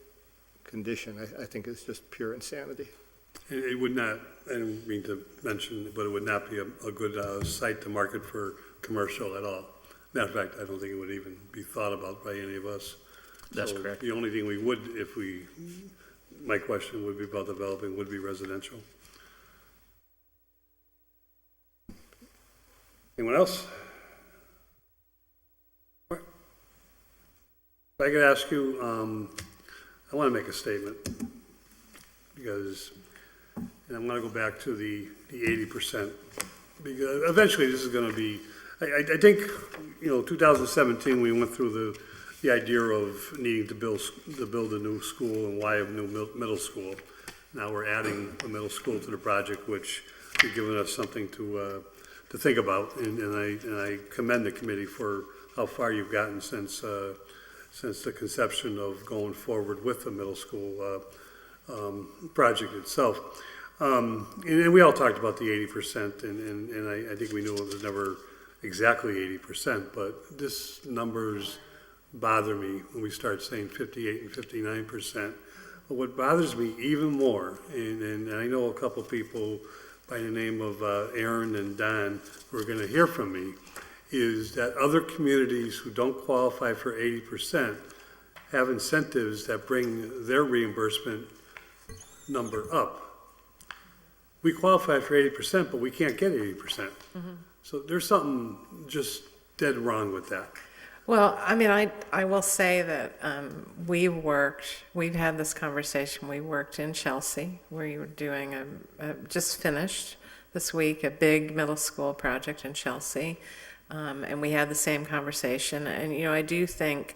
condition. I think is just pure insanity. It would not, I don't mean to mention, but it would not be a good site to market for commercial at all. Matter of fact, I don't think it would even be thought about by any of us. That's So correct. The only thing we would, my question would be about developing, would be residential. Anyone else? If I could ask you, I want to make a statement, because I'm going to go back to the 80%, because eventually this is going to be, I think, 2017, we went through the idea of needing to build a new school and why a new middle school. Now we're adding a middle school to the project, which has given us something to think about, and I commend the committee for how far you've gotten since the conception of going forward with the middle school project itself. And we all talked about the 80%, and I think we knew it was never exactly 80%, but this numbers bother me when we start saying 58 and 59%. But what bothers me even more, and I know a couple people by the name of Aaron and Don who are going to hear from me, is that other communities who don't qualify for 80% have incentives that bring their reimbursement number up. We qualify for 80%, but we can't get 80%. So there's something just dead wrong with that. Well, I mean, I will say that we've had this conversation. We worked in Chelsea, where you were doing just finished this week, a big middle school project in Chelsea. And we had the same conversation. And, I do think,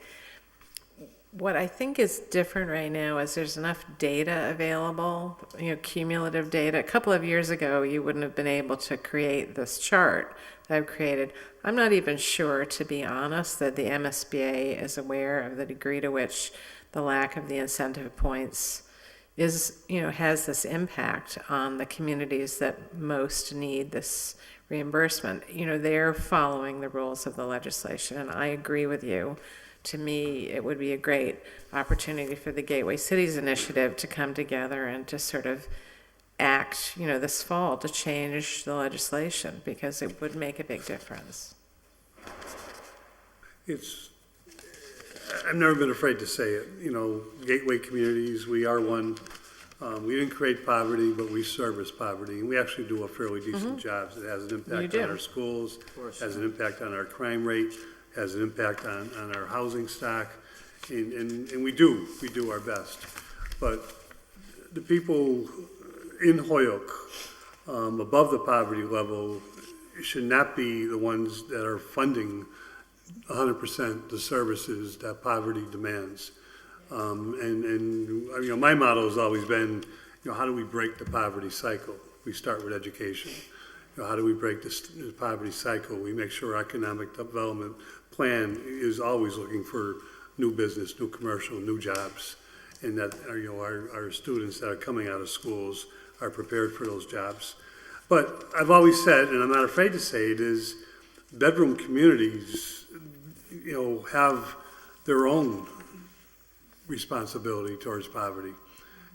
what I think is different right now is there's enough data available, cumulative data. A couple of years ago, you wouldn't have been able to create this chart that I've created. I'm not even sure, to be honest, that the MSBA is aware of the degree to which the lack of the incentive points has this impact on the communities that most need this reimbursement. They're following the rules of the legislation, and I agree with you. To me, it would be a great opportunity for the Gateway Cities Initiative to come together and to sort of act, this fall to change the legislation, because it would make a big difference. I've never been afraid to say it. Gateway communities, we are one. We didn't create poverty, but we service poverty, and we actually do a fairly decent job. It has an impact on our schools, has an impact on our crime rate, has an impact on our housing stock, and we do our best. But the people in Holyoke, above the poverty level, should not be the ones that are funding 100% the services that poverty demands. My motto has always been, how do we break the poverty cycle? We start with education. How do we break this poverty cycle? We make sure our economic development plan is always looking for new business, new commercial, new jobs, and that our students that are coming out of schools are prepared for those jobs. But I've always said, and I'm not afraid to say it, is bedroom communities, have their own responsibility towards poverty.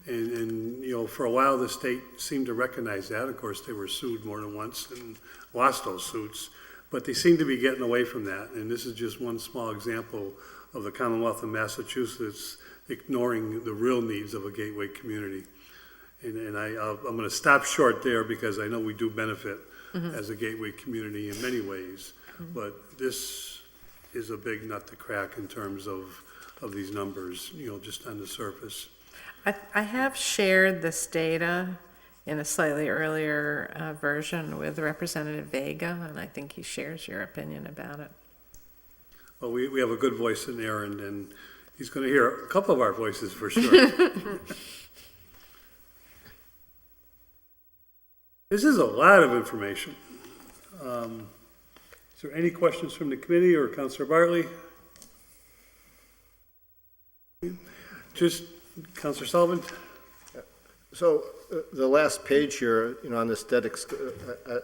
And for a while, the state seemed to recognize that. Of course, they were sued more than once and lost those suits. But they seem to be getting away from that. And this is just one small example of the Commonwealth of Massachusetts ignoring the real needs of a gateway community. And I'm going to stop short there, because I know we do benefit as a gateway community in many ways. But this is a big nut to crack in terms of these numbers, just on the surface. I have shared this data in a slightly earlier version with Representative Vega, and I think he shares your opinion about it. Well, we have a good voice in there, and he's going to hear a couple of our voices for sure. This is a lot of information. Is there any questions from the committee or Councilor Bartley? Just Councilor Sullivan? So the last page here, on this debt,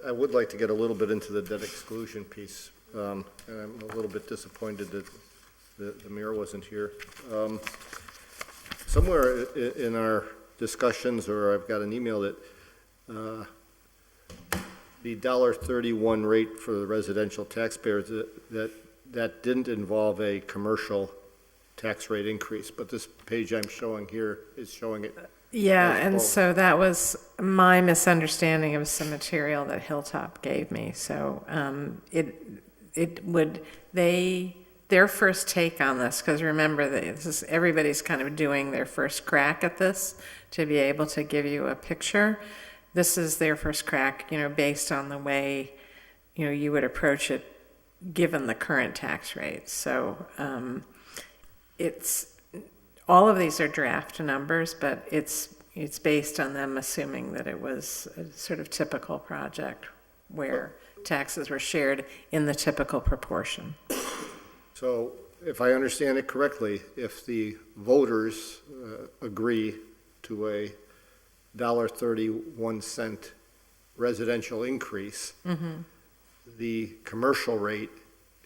I would like to get a little bit into the debt exclusion piece. And I'm a little bit disappointed that the mayor wasn't here. Somewhere in our discussions, or I've got an email that the $1.31 rate for the residential taxpayers, that didn't involve a commercial tax rate increase, but this page I'm showing here is showing it. Yeah, and so that was my misunderstanding of some material that Hilltop gave me. So their first take on this, because remember that everybody's kind of doing their first crack at this to be able to give you a picture. This is their first crack, based on the way, you would approach it given the current tax rate. So it's, all of these are draft numbers, but it's based on them assuming that it was a sort of typical project where taxes were shared in the typical proportion. So if I understand it correctly, if the voters agree to a $1.31 residential increase, the commercial rate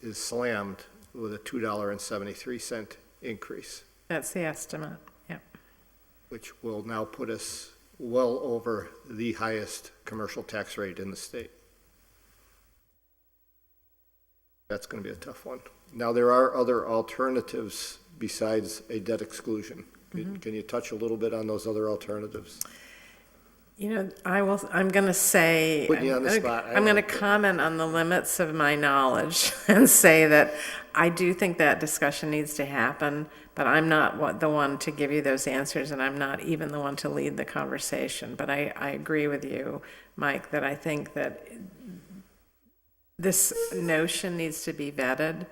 is slammed with a $2.73 increase, That's the estimate, yep. which will now put us well over the highest commercial tax rate in the state. That's going to be a tough one. Now, there are other alternatives besides a debt exclusion. Can you touch a little bit on those other alternatives? You know, I'm going to say, Put you on the spot. I'm going to comment on the limits of my knowledge and say that I do think that discussion needs to happen, but I'm not the one to give you those answers, and I'm not even the one to lead the conversation. But I agree with you, Mike, that I think that this notion needs to be vetted.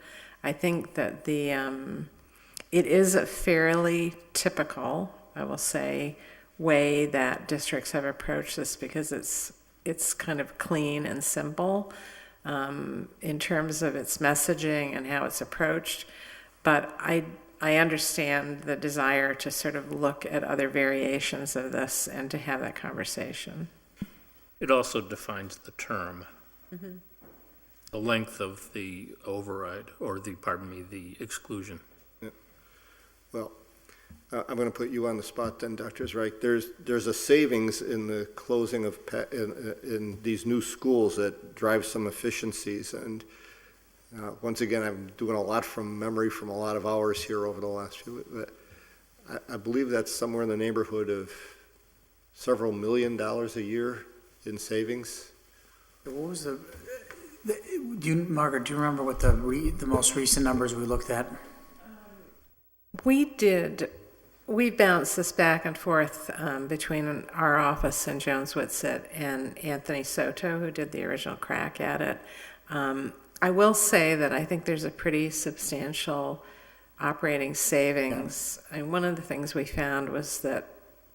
I think that it is a fairly typical, I will say, way that districts have approached this because it's kind of clean and simple in terms of its messaging and how it's approached. But I understand the desire to sort of look at other variations of this and to have that conversation. It also defines the term, the length of the override, or the exclusion. Well, I'm going to put you on the spot then, Dr. Zreich. There's a savings in the closing of in these new schools that drives some efficiencies. And once again, I'm doing a lot from memory from a lot of hours here over the last few weeks. But I believe that's somewhere in the neighborhood of several $1 million a year in savings. What was Margaret, do you remember what the most recent numbers we looked at? We bounced this back and forth between our office and Jones Whitsitt and Anthony Soto, who did the original crack at it. I will say that I think there's a pretty substantial operating savings. Yeah. And one of the things we found was that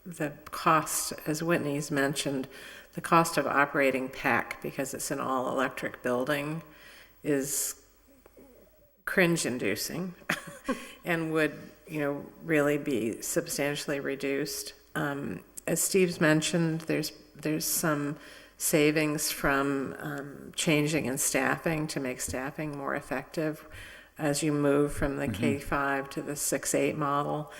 the cost, as Whitney's mentioned, the cost of operating PEC, because it's an all-electric building, is cringe-inducing and would, really be substantially reduced. As Steve's mentioned, there's some savings from changing in staffing to make staffing more effective as you move from the K-5 to the 6-8 model.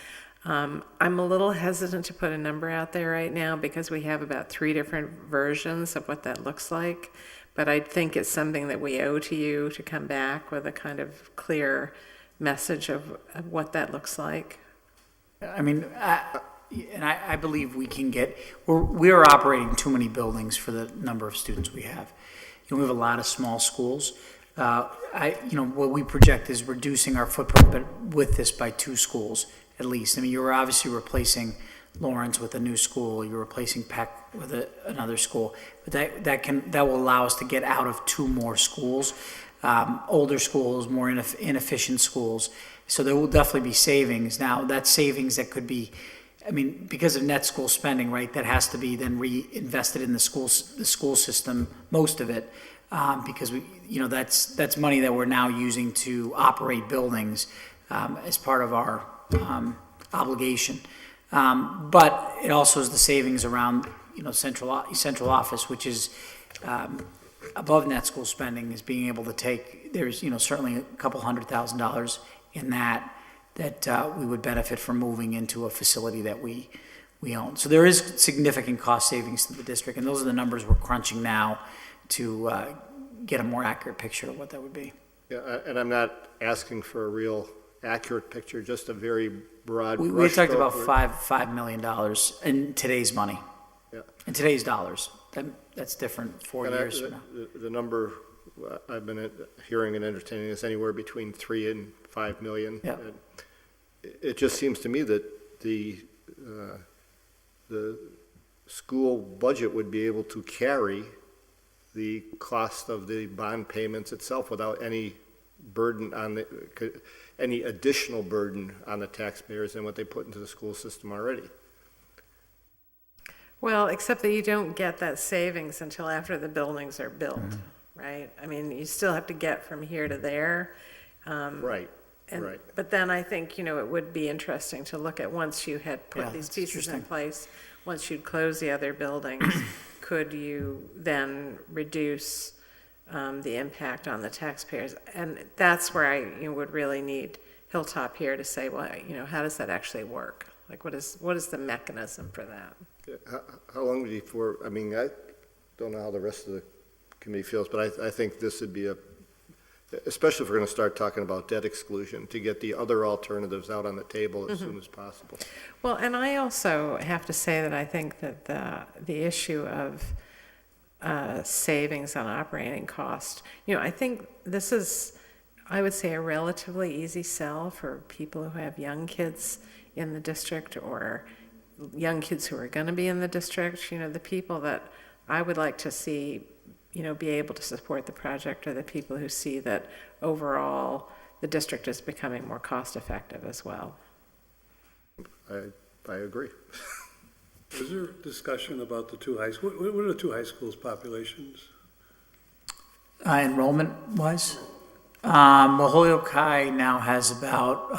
I'm a little hesitant to put a number out there right now because we have about 3 different versions of what that looks like. But I think it's something that we owe to you to come back with a kind of clear message of what that looks like. I mean, I believe we can we are operating too many buildings for the number of students we have. We have a lot of small schools. What we project is reducing our footprint, but with this by 2 schools at least. I mean, you're obviously replacing Lawrence with a new school. You're replacing Peck with another school, but that will allow us to get out of 2 more schools, older schools, more inefficient schools. So there will definitely be savings. Now, that savings that could be, because of net school spending, right? That has to be then reinvested in the school system, most of it, because that's money that we're now using to operate buildings as part of our obligation. But it also is the savings around, central office, which is above net school spending, is being able to take, there's, certainly a couple $100,000 in that we would benefit from moving into a facility that we own. So there is significant cost savings to the district, and those are the numbers we're crunching now to get a more accurate picture of what that would be. Yeah, and I'm not asking for a real accurate picture, just a very broad brush. We talked about $5 million in today's money. Yeah. In today's dollars. That's different 4 years from now. The number I've been hearing and entertaining is anywhere between 3 and 5 million. Yeah. And it just seems to me that the school budget would be able to carry the cost of the bond payments itself without any burden on any additional burden on the taxpayers than what they put into the school system already. Well, except that you don't get that savings until after the buildings are built, Mm-hmm. right? I mean, you still have to get from here to there. Right, And, right. But then I think, it would be interesting to look at, once you had Yeah, put these that's pieces in interesting. place, once you'd close the other buildings, could you then reduce the impact on the taxpayers? And that's where I would really need Hilltop here to say, well, how does that actually work? Like, what is the mechanism for that? How long before, I mean, I don't know how the rest of the committee feels, but I think this would be especially if we're going to start talking about debt exclusion, to get the other alternatives out on the table as soon as possible. Well, and I also have to say that I think that the issue of savings on operating cost, I think this is, I would say, a relatively easy sell for people who have young kids in the district, or young kids who are going to be in the district. The people that I would like to see, be able to support the project are the people who see that overall the district is becoming more cost effective as well. I agree. Was there discussion about the two high schools? What are the two high schools' populations? Enrollment wise? Well, Holyoke High now has about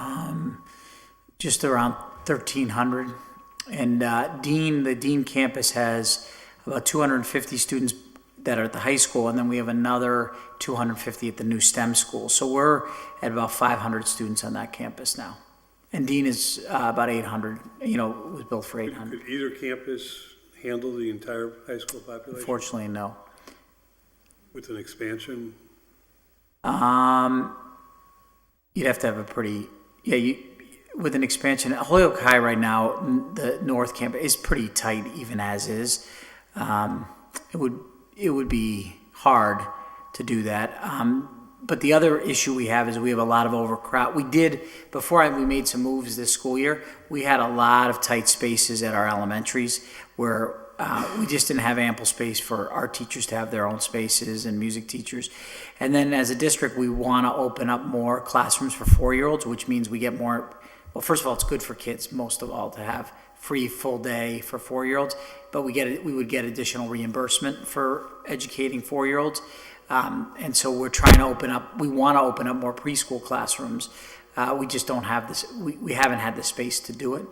just around 1,300. And the Dean campus has about 250 students that are at the high school, and then we have another 250 at the new STEM school. So we're at about 500 students on that campus now. And Dean is about 800, it was built for 800. Could either campus handle the entire high school population Unfortunately, no. with an expansion? You'd have to have a pretty, with an expansion. Holyoke High right now, the North Campus is pretty tight even as is. It would be hard to do that. But the other issue we have is we have a lot of overcrowd. Before we made some moves this school year, we had a lot of tight spaces at our elementaries where we just didn't have ample space for our teachers to have their own spaces and music teachers. And then as a district, we want to open up more classrooms for 4-year-olds, which means we get more. Well, first of all, it's good for kids, most of all, to have free full day for 4-year-olds, but we would get additional reimbursement for educating 4-year-olds. And so we're trying to we want to open up more preschool classrooms. We just don't have this, we haven't had the space to do it.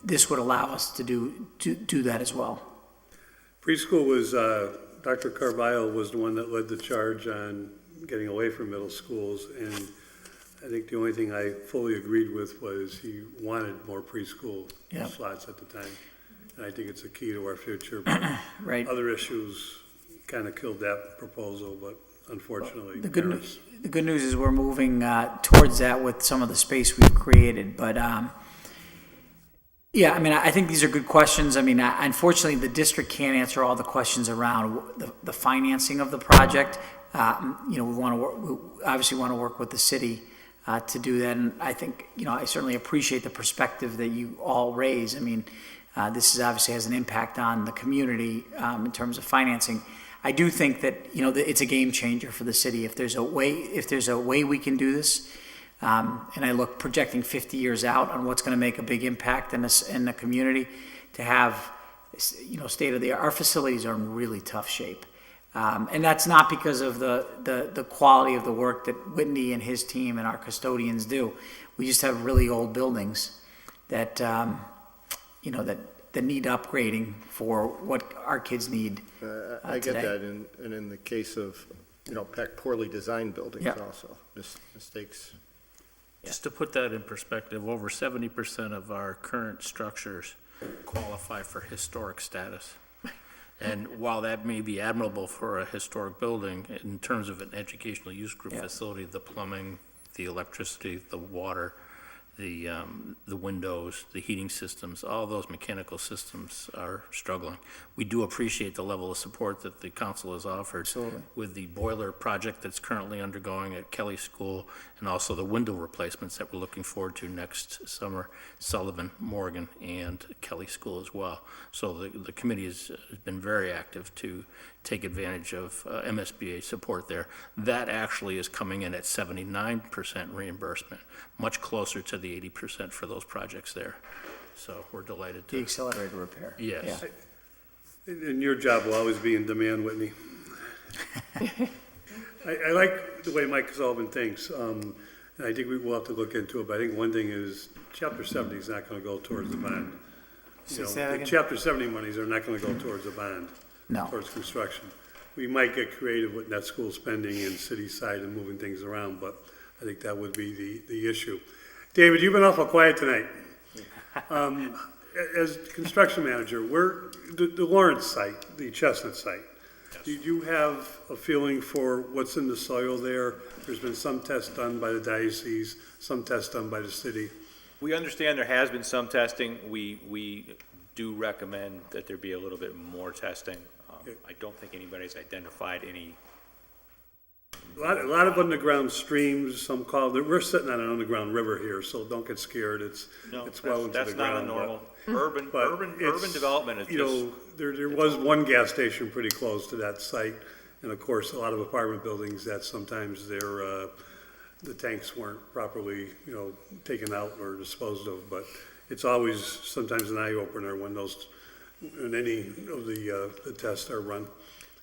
This would allow us to do that as well. Preschool was, Dr. Carvajal was the one that led the charge on getting away from middle schools, and I think the only thing I fully agreed with was he wanted more preschool slots at the time. And I think it's a key to our future. But Right. other issues kind of killed that proposal, but unfortunately. The good news is we're moving towards that with some of the space we've created. But I think these are good questions. Unfortunately, the district can't answer all the questions around the financing of the project. We obviously want to work with the city to do that. And I think, I certainly appreciate the perspective that you all raise. This is obviously has an impact on the community in terms of financing. I do think that, it's a game changer for the city. If there's a way we can do this, and I look projecting 50 years out on what's going to make a big impact in the community, to have, state of the art. Our facilities are in really tough shape. And that's not because of the quality of the work that Whitney and his team and our custodians do. We just have really old buildings that, that need upgrading for what our kids need I get today. that, and in the case of, poorly designed buildings also, mistakes. Just to put that in perspective, over 70% of our current structures qualify for historic status. And while that may be admirable for a historic building, in terms of an educational use group facility, the plumbing, the electricity, the water, the windows, the heating systems, all those mechanical systems are struggling. We do appreciate the level of support that the council has offered. Absolutely. With the boiler project that's currently undergoing at Kelly School, and also the window replacements that we're looking forward to next summer, Sullivan, Morgan, and Kelly School as well. So the committee has been very active to take advantage of MSBA support there. That actually is coming in at 79% reimbursement, much closer to the 80% for those projects there. So we're delighted The to, accelerator repair. yes. And your job will always be in demand, Whitney. I like the way Mike Sullivan thinks, and I think we will have to look into it, but I think one thing is, Chapter 70 is not gonna go towards the bond. You know, Say that the again? Chapter 70 monies are not gonna go towards the bond. No. Towards construction. We might get creative with net school spending and city side and moving things around, but I think that would be the issue. David, you've been awful quiet tonight. As construction manager, the Lawrence site, the Chestnut site, do you have a feeling for what's in the soil there? There's been some tests done by the diocese, some tests done by the city. We understand there has been some testing. We do recommend that there be a little bit more testing. I don't think anybody's identified any. A lot of underground streams, some call, we're sitting on an underground river here, so don't get scared, it's well into the That's not a ground. normal, but urban it's, development is you just, know, there was one gas station pretty close to that site, and of course, a lot of apartment buildings that sometimes the tanks weren't properly, you know, taken out or disposed of, but it's always sometimes an eye opener when any of the tests are run.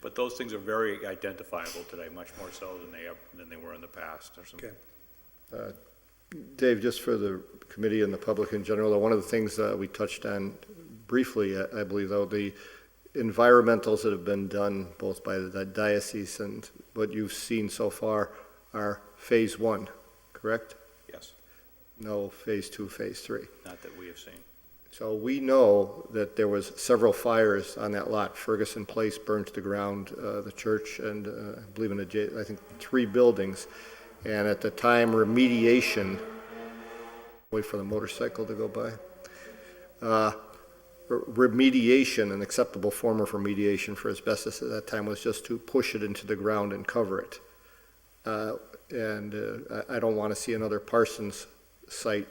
but those things are very identifiable today, much more so than they were in the past. Or something. Okay. Dave, just for the committee and the public in general, one of the things that we touched on briefly, I believe, though, the environmentals that have been done both by the diocese and what you've seen so far are phase 1, correct? Yes, No phase 2, phase 3. not that we have seen. So we know that there was several fires on that lot. Ferguson Place burned to the ground, the church, and I believe I think 3 buildings. And at the time, remediation, wait for the motorcycle to go by. Remediation, an acceptable form of remediation for asbestos at that time was just to push it into the ground and cover it. I don't want to see another Parsons site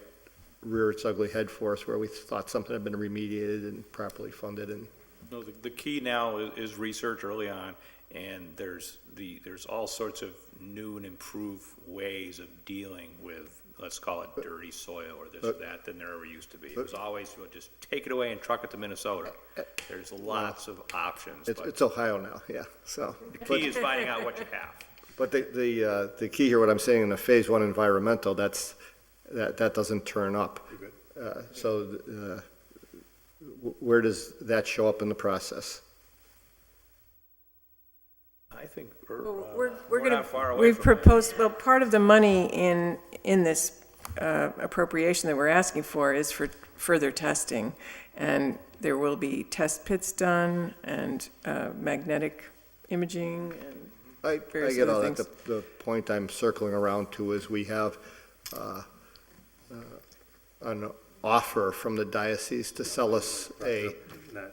rear its ugly head for us where we thought something had been remediated and properly funded. And No, the key now is research early on, and there's all sorts of new and improved ways of dealing with, let's call it dirty soil or this or that, than there ever used to be. It was always, well, just take it away and truck it to Minnesota. There's lots of options, but it's Ohio now, yeah. So the key is finding out what you have. But the key here, what I'm saying in the phase 1 environmental, that doesn't turn up. Where does that show up in the process? I think We're we're gonna, not far away we've from it. proposed, well, part of the money in this appropriation that we're asking for is for further testing. And there will be test pits done and magnetic imaging and I various get other all that. things. The point I'm circling around to is we have an offer from the diocese to sell us a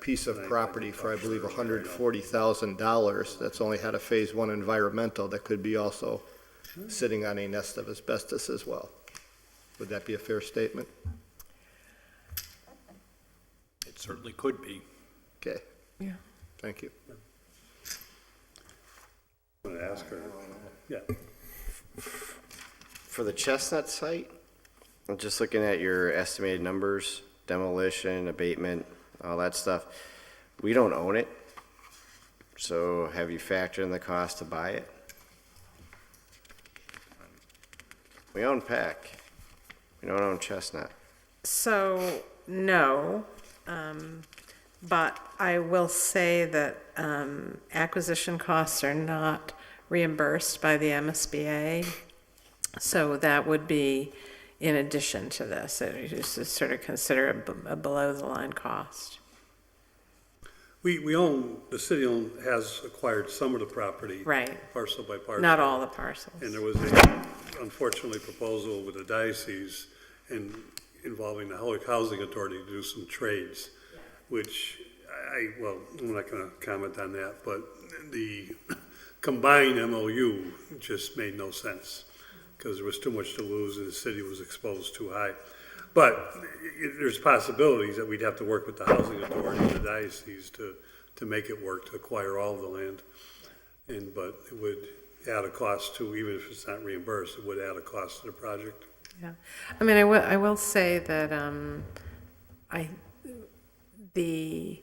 piece of property for, I believe, $140,000 that's only had a phase 1 environmental that could be also sitting on a nest of asbestos as well. Would that be a fair statement? It certainly could be. Okay, Yeah. thank you. I'm gonna ask her. Yeah. For the Chestnut site, I'm just looking at your estimated numbers, demolition, abatement, all that stuff. We don't own it, so have you factored in the cost to buy it? We own Peck. We don't own Chestnut. So, no, but I will say that acquisition costs are not reimbursed by the MSBA, so that would be in addition to this. It is to sort of consider a below-the-line cost. The city has acquired some of the property. Right. Parcel by parcel. Not all the parcels. And there was unfortunately, proposal with the diocese, and involving the Holyoke Housing Authority to do some trades, which well, I'm not gonna comment on that, but the combined MOU just made no sense, because there was too much to lose and the city was exposed too high. But there's possibilities that we'd have to work with the housing authority and the diocese to make it work, to acquire all of the land. But it would add a cost to, even if it's not reimbursed, it would add a cost to the project. Yeah, I mean, I will say that the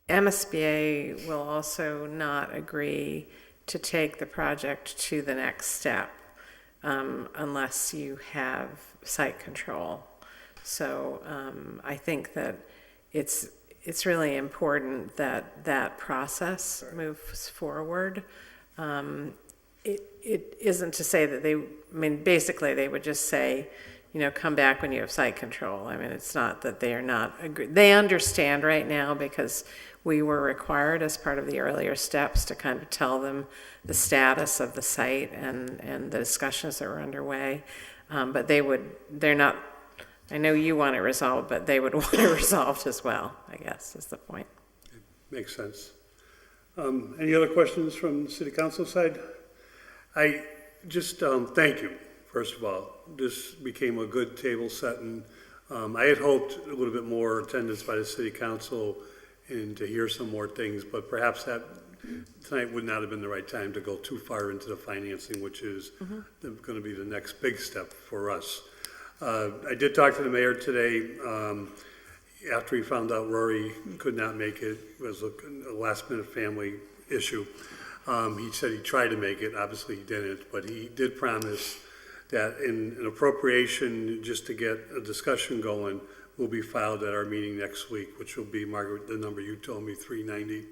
MSBA will also not agree to take the project to the next step unless you have site control. So I think that it's really important that that process moves forward. It isn't to say that basically they would just say, come back when you have site control. I mean, it's not that they are not they understand right now, because we were required as part of the earlier steps to kind of tell them the status of the site and the discussions that were underway. But they're not, I know you want it resolved, but they would want it resolved as well, I guess, is the point. Makes sense. Any other questions from the city council side? I just thank you, first of all. This became a good table setting. I had hoped a little bit more attendance by the city council and to hear some more things, but perhaps that tonight would not have been the right time to go too far into the financing, which is going to be the next big step for us. I did talk to the mayor today after he found out Rory could not make it. It was a last-minute family issue. He said he tried to make it. Obviously, he didn't, but he did promise that in an appropriation, just to get a discussion going, will be filed at our meeting next week, which will be, Margaret, the number you told me, 390.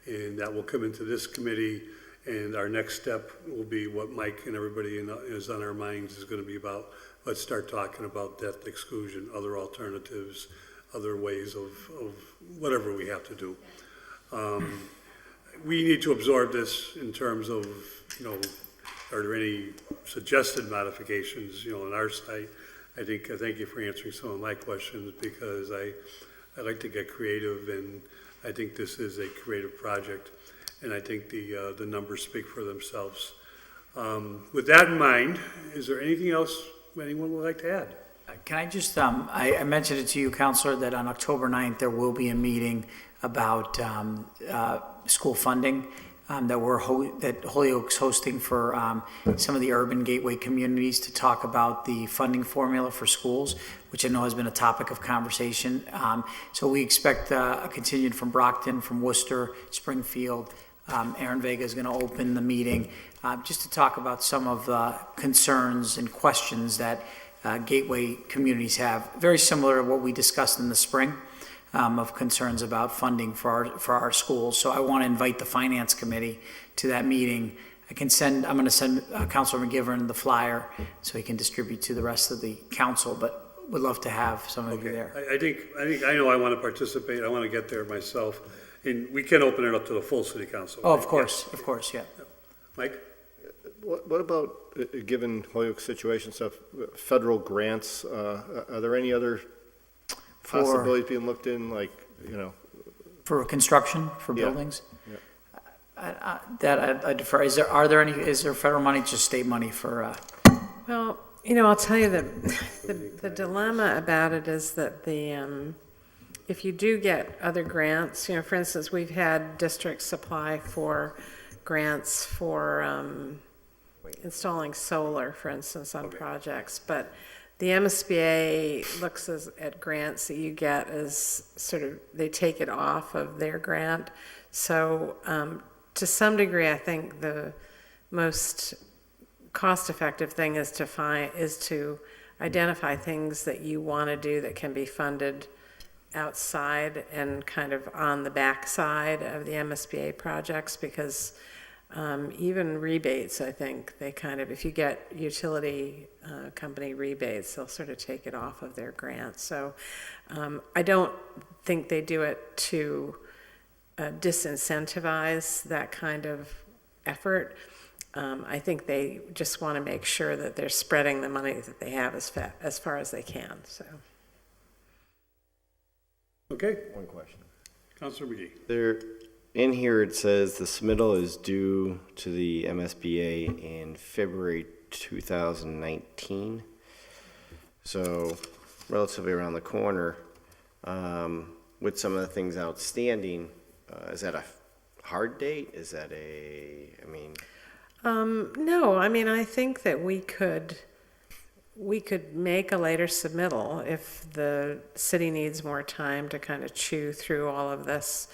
And that will come into this committee, and our next step will be what Mike and everybody is on our minds is going to be about. Let's start talking about debt exclusion, other alternatives, other ways of whatever we have to do. We need to absorb this in terms of, are there any suggested modifications, on our site? I thank you for answering some of my questions, because I like to get creative, and I think this is a creative project, and I think the numbers speak for themselves. With that in mind, is there anything else anyone would like to add? Can I just, I mentioned it to you, Counselor, that on October 9th, there will be a meeting about school funding that Holyoke's hosting for some of the urban gateway communities to talk about the funding formula for schools, which I know has been a topic of conversation. So we expect a contingent from Brockton, from Worcester, Springfield. Aaron Vega is going to open the meeting just to talk about some of the concerns and questions that gateway communities have, very similar to what we discussed in the spring. Of concerns about funding for our schools. So I want to invite the Finance Committee to that meeting. I'm going to send Councilor McGiverin the flyer so he can distribute to the rest of the council, but would love to have some of you there. I know I want to participate. I want to get there myself. And we can open it up to the full city council. Oh, of course, yeah. Mike? What about, given Holyoke's situation stuff, federal grants, are there any other possibilities being looked in, for construction, for buildings? Yeah. I defer. Is there federal money, just state money for? Well, I'll tell you that the dilemma about it is that if you do get other grants, for instance, we've had districts apply for grants for installing solar, for instance, on projects, but the MSBA looks at grants that you get as sort of, they take it off of their grant. So to some degree, I think the most cost-effective thing is to identify things that you want to do that can be funded outside and kind of on the backside of the MSBA projects, because even rebates, I think they kind of, if you get utility company rebates, they'll sort of take it off of their grants. So I don't think they do it to disincentivize that kind of effort. I think they just want to make sure that they're spreading the money that they have as far as they can, so. Okay, One question. Counselor McGee. There, in here, it says the submittal is due to the MSBA in February 2019. So relatively around the corner. With some of the things outstanding, is that a hard date? Is that No, I mean, I think that we could make a later submittal if the city needs more time to kind of chew through all of this.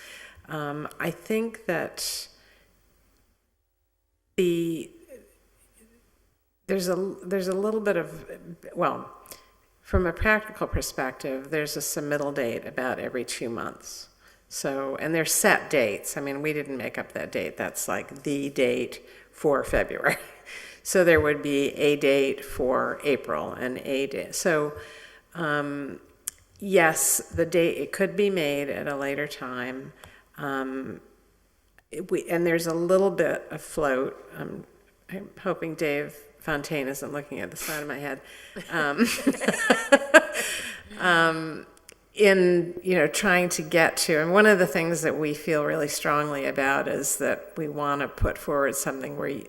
I think that there's a little bit of, well, from a practical perspective, there's a submittal date about every 2 months. So, and they're set dates. I mean, we didn't make up that date. That's like the date for February. So there would be a date for April and a date. So, yes, the date, it could be made at a later time. And there's a little bit afloat. I'm hoping Dave Fontaine isn't looking at the side of my head. In, trying to get to, and one of the things that we feel really strongly about is that we want to put forward something where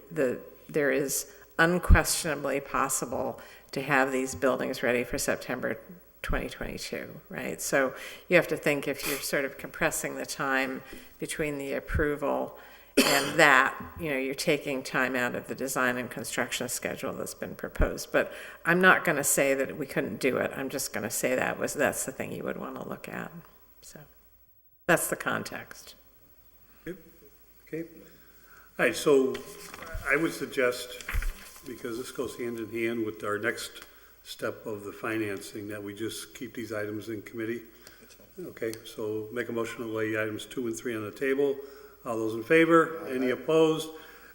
there is unquestionably possible to have these buildings ready for September 2022, right? So you have to think if you're sort of compressing the time between the approval and that, you're taking time out of the design and construction schedule that's been proposed. But I'm not going to say that we couldn't do it. I'm just going to say that's the thing you would want to look at. So that's the context. Okay. All right, so I would suggest, because this goes hand in hand with our next step of the financing, that we just keep these items in committee. Okay, so make a motion to lay items 2 and 3 on the table. All those in favor? Any opposed?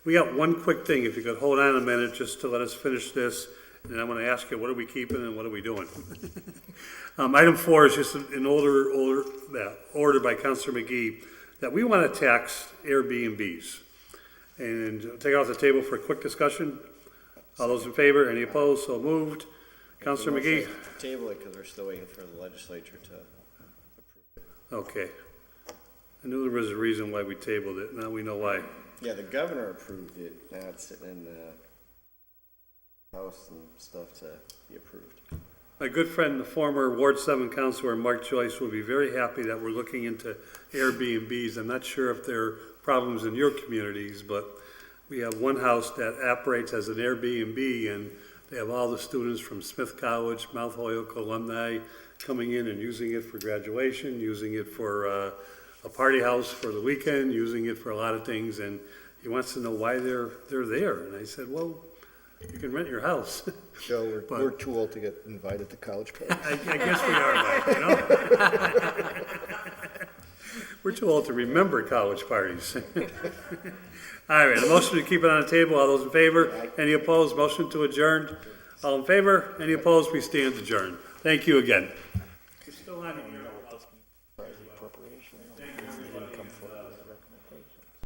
We got one quick thing, if you could hold on a minute just to let us finish this, and then I'm going to ask you, what are we keeping and what are we doing? Item 4 is just an order by Councilor McGee that we want to tax Airbnbs. And take it off the table for a quick discussion. All those in favor? Any opposed? So moved. Councilor McGee? Table it because we're still waiting for the legislature to approve it. Okay. I knew there was a reason why we tabled it. Now we know why. Yeah, the governor approved it. Now it's sitting in the House and stuff to be approved. My good friend, the former Ward 7 Councilor Mark Joyce, will be very happy that we're looking into Airbnbs. I'm not sure if there are problems in your communities, but we have one house that operates as an Airbnb, and they have all the students from Smith College, Mount Holyoke alumni coming in and using it for graduation, using it for a party house for the weekend, using it for a lot of things, and he wants to know why they're there. And I said, well, you can rent your house. Joe, we're too old to get invited to college parties. I guess we are, Mike, We're too old to remember college parties. All right, a motion to keep it on the table. All those in favor? Any opposed? Motion to adjourn. All in favor? Any opposed? We stand adjourned. Thank you again. You're still on it.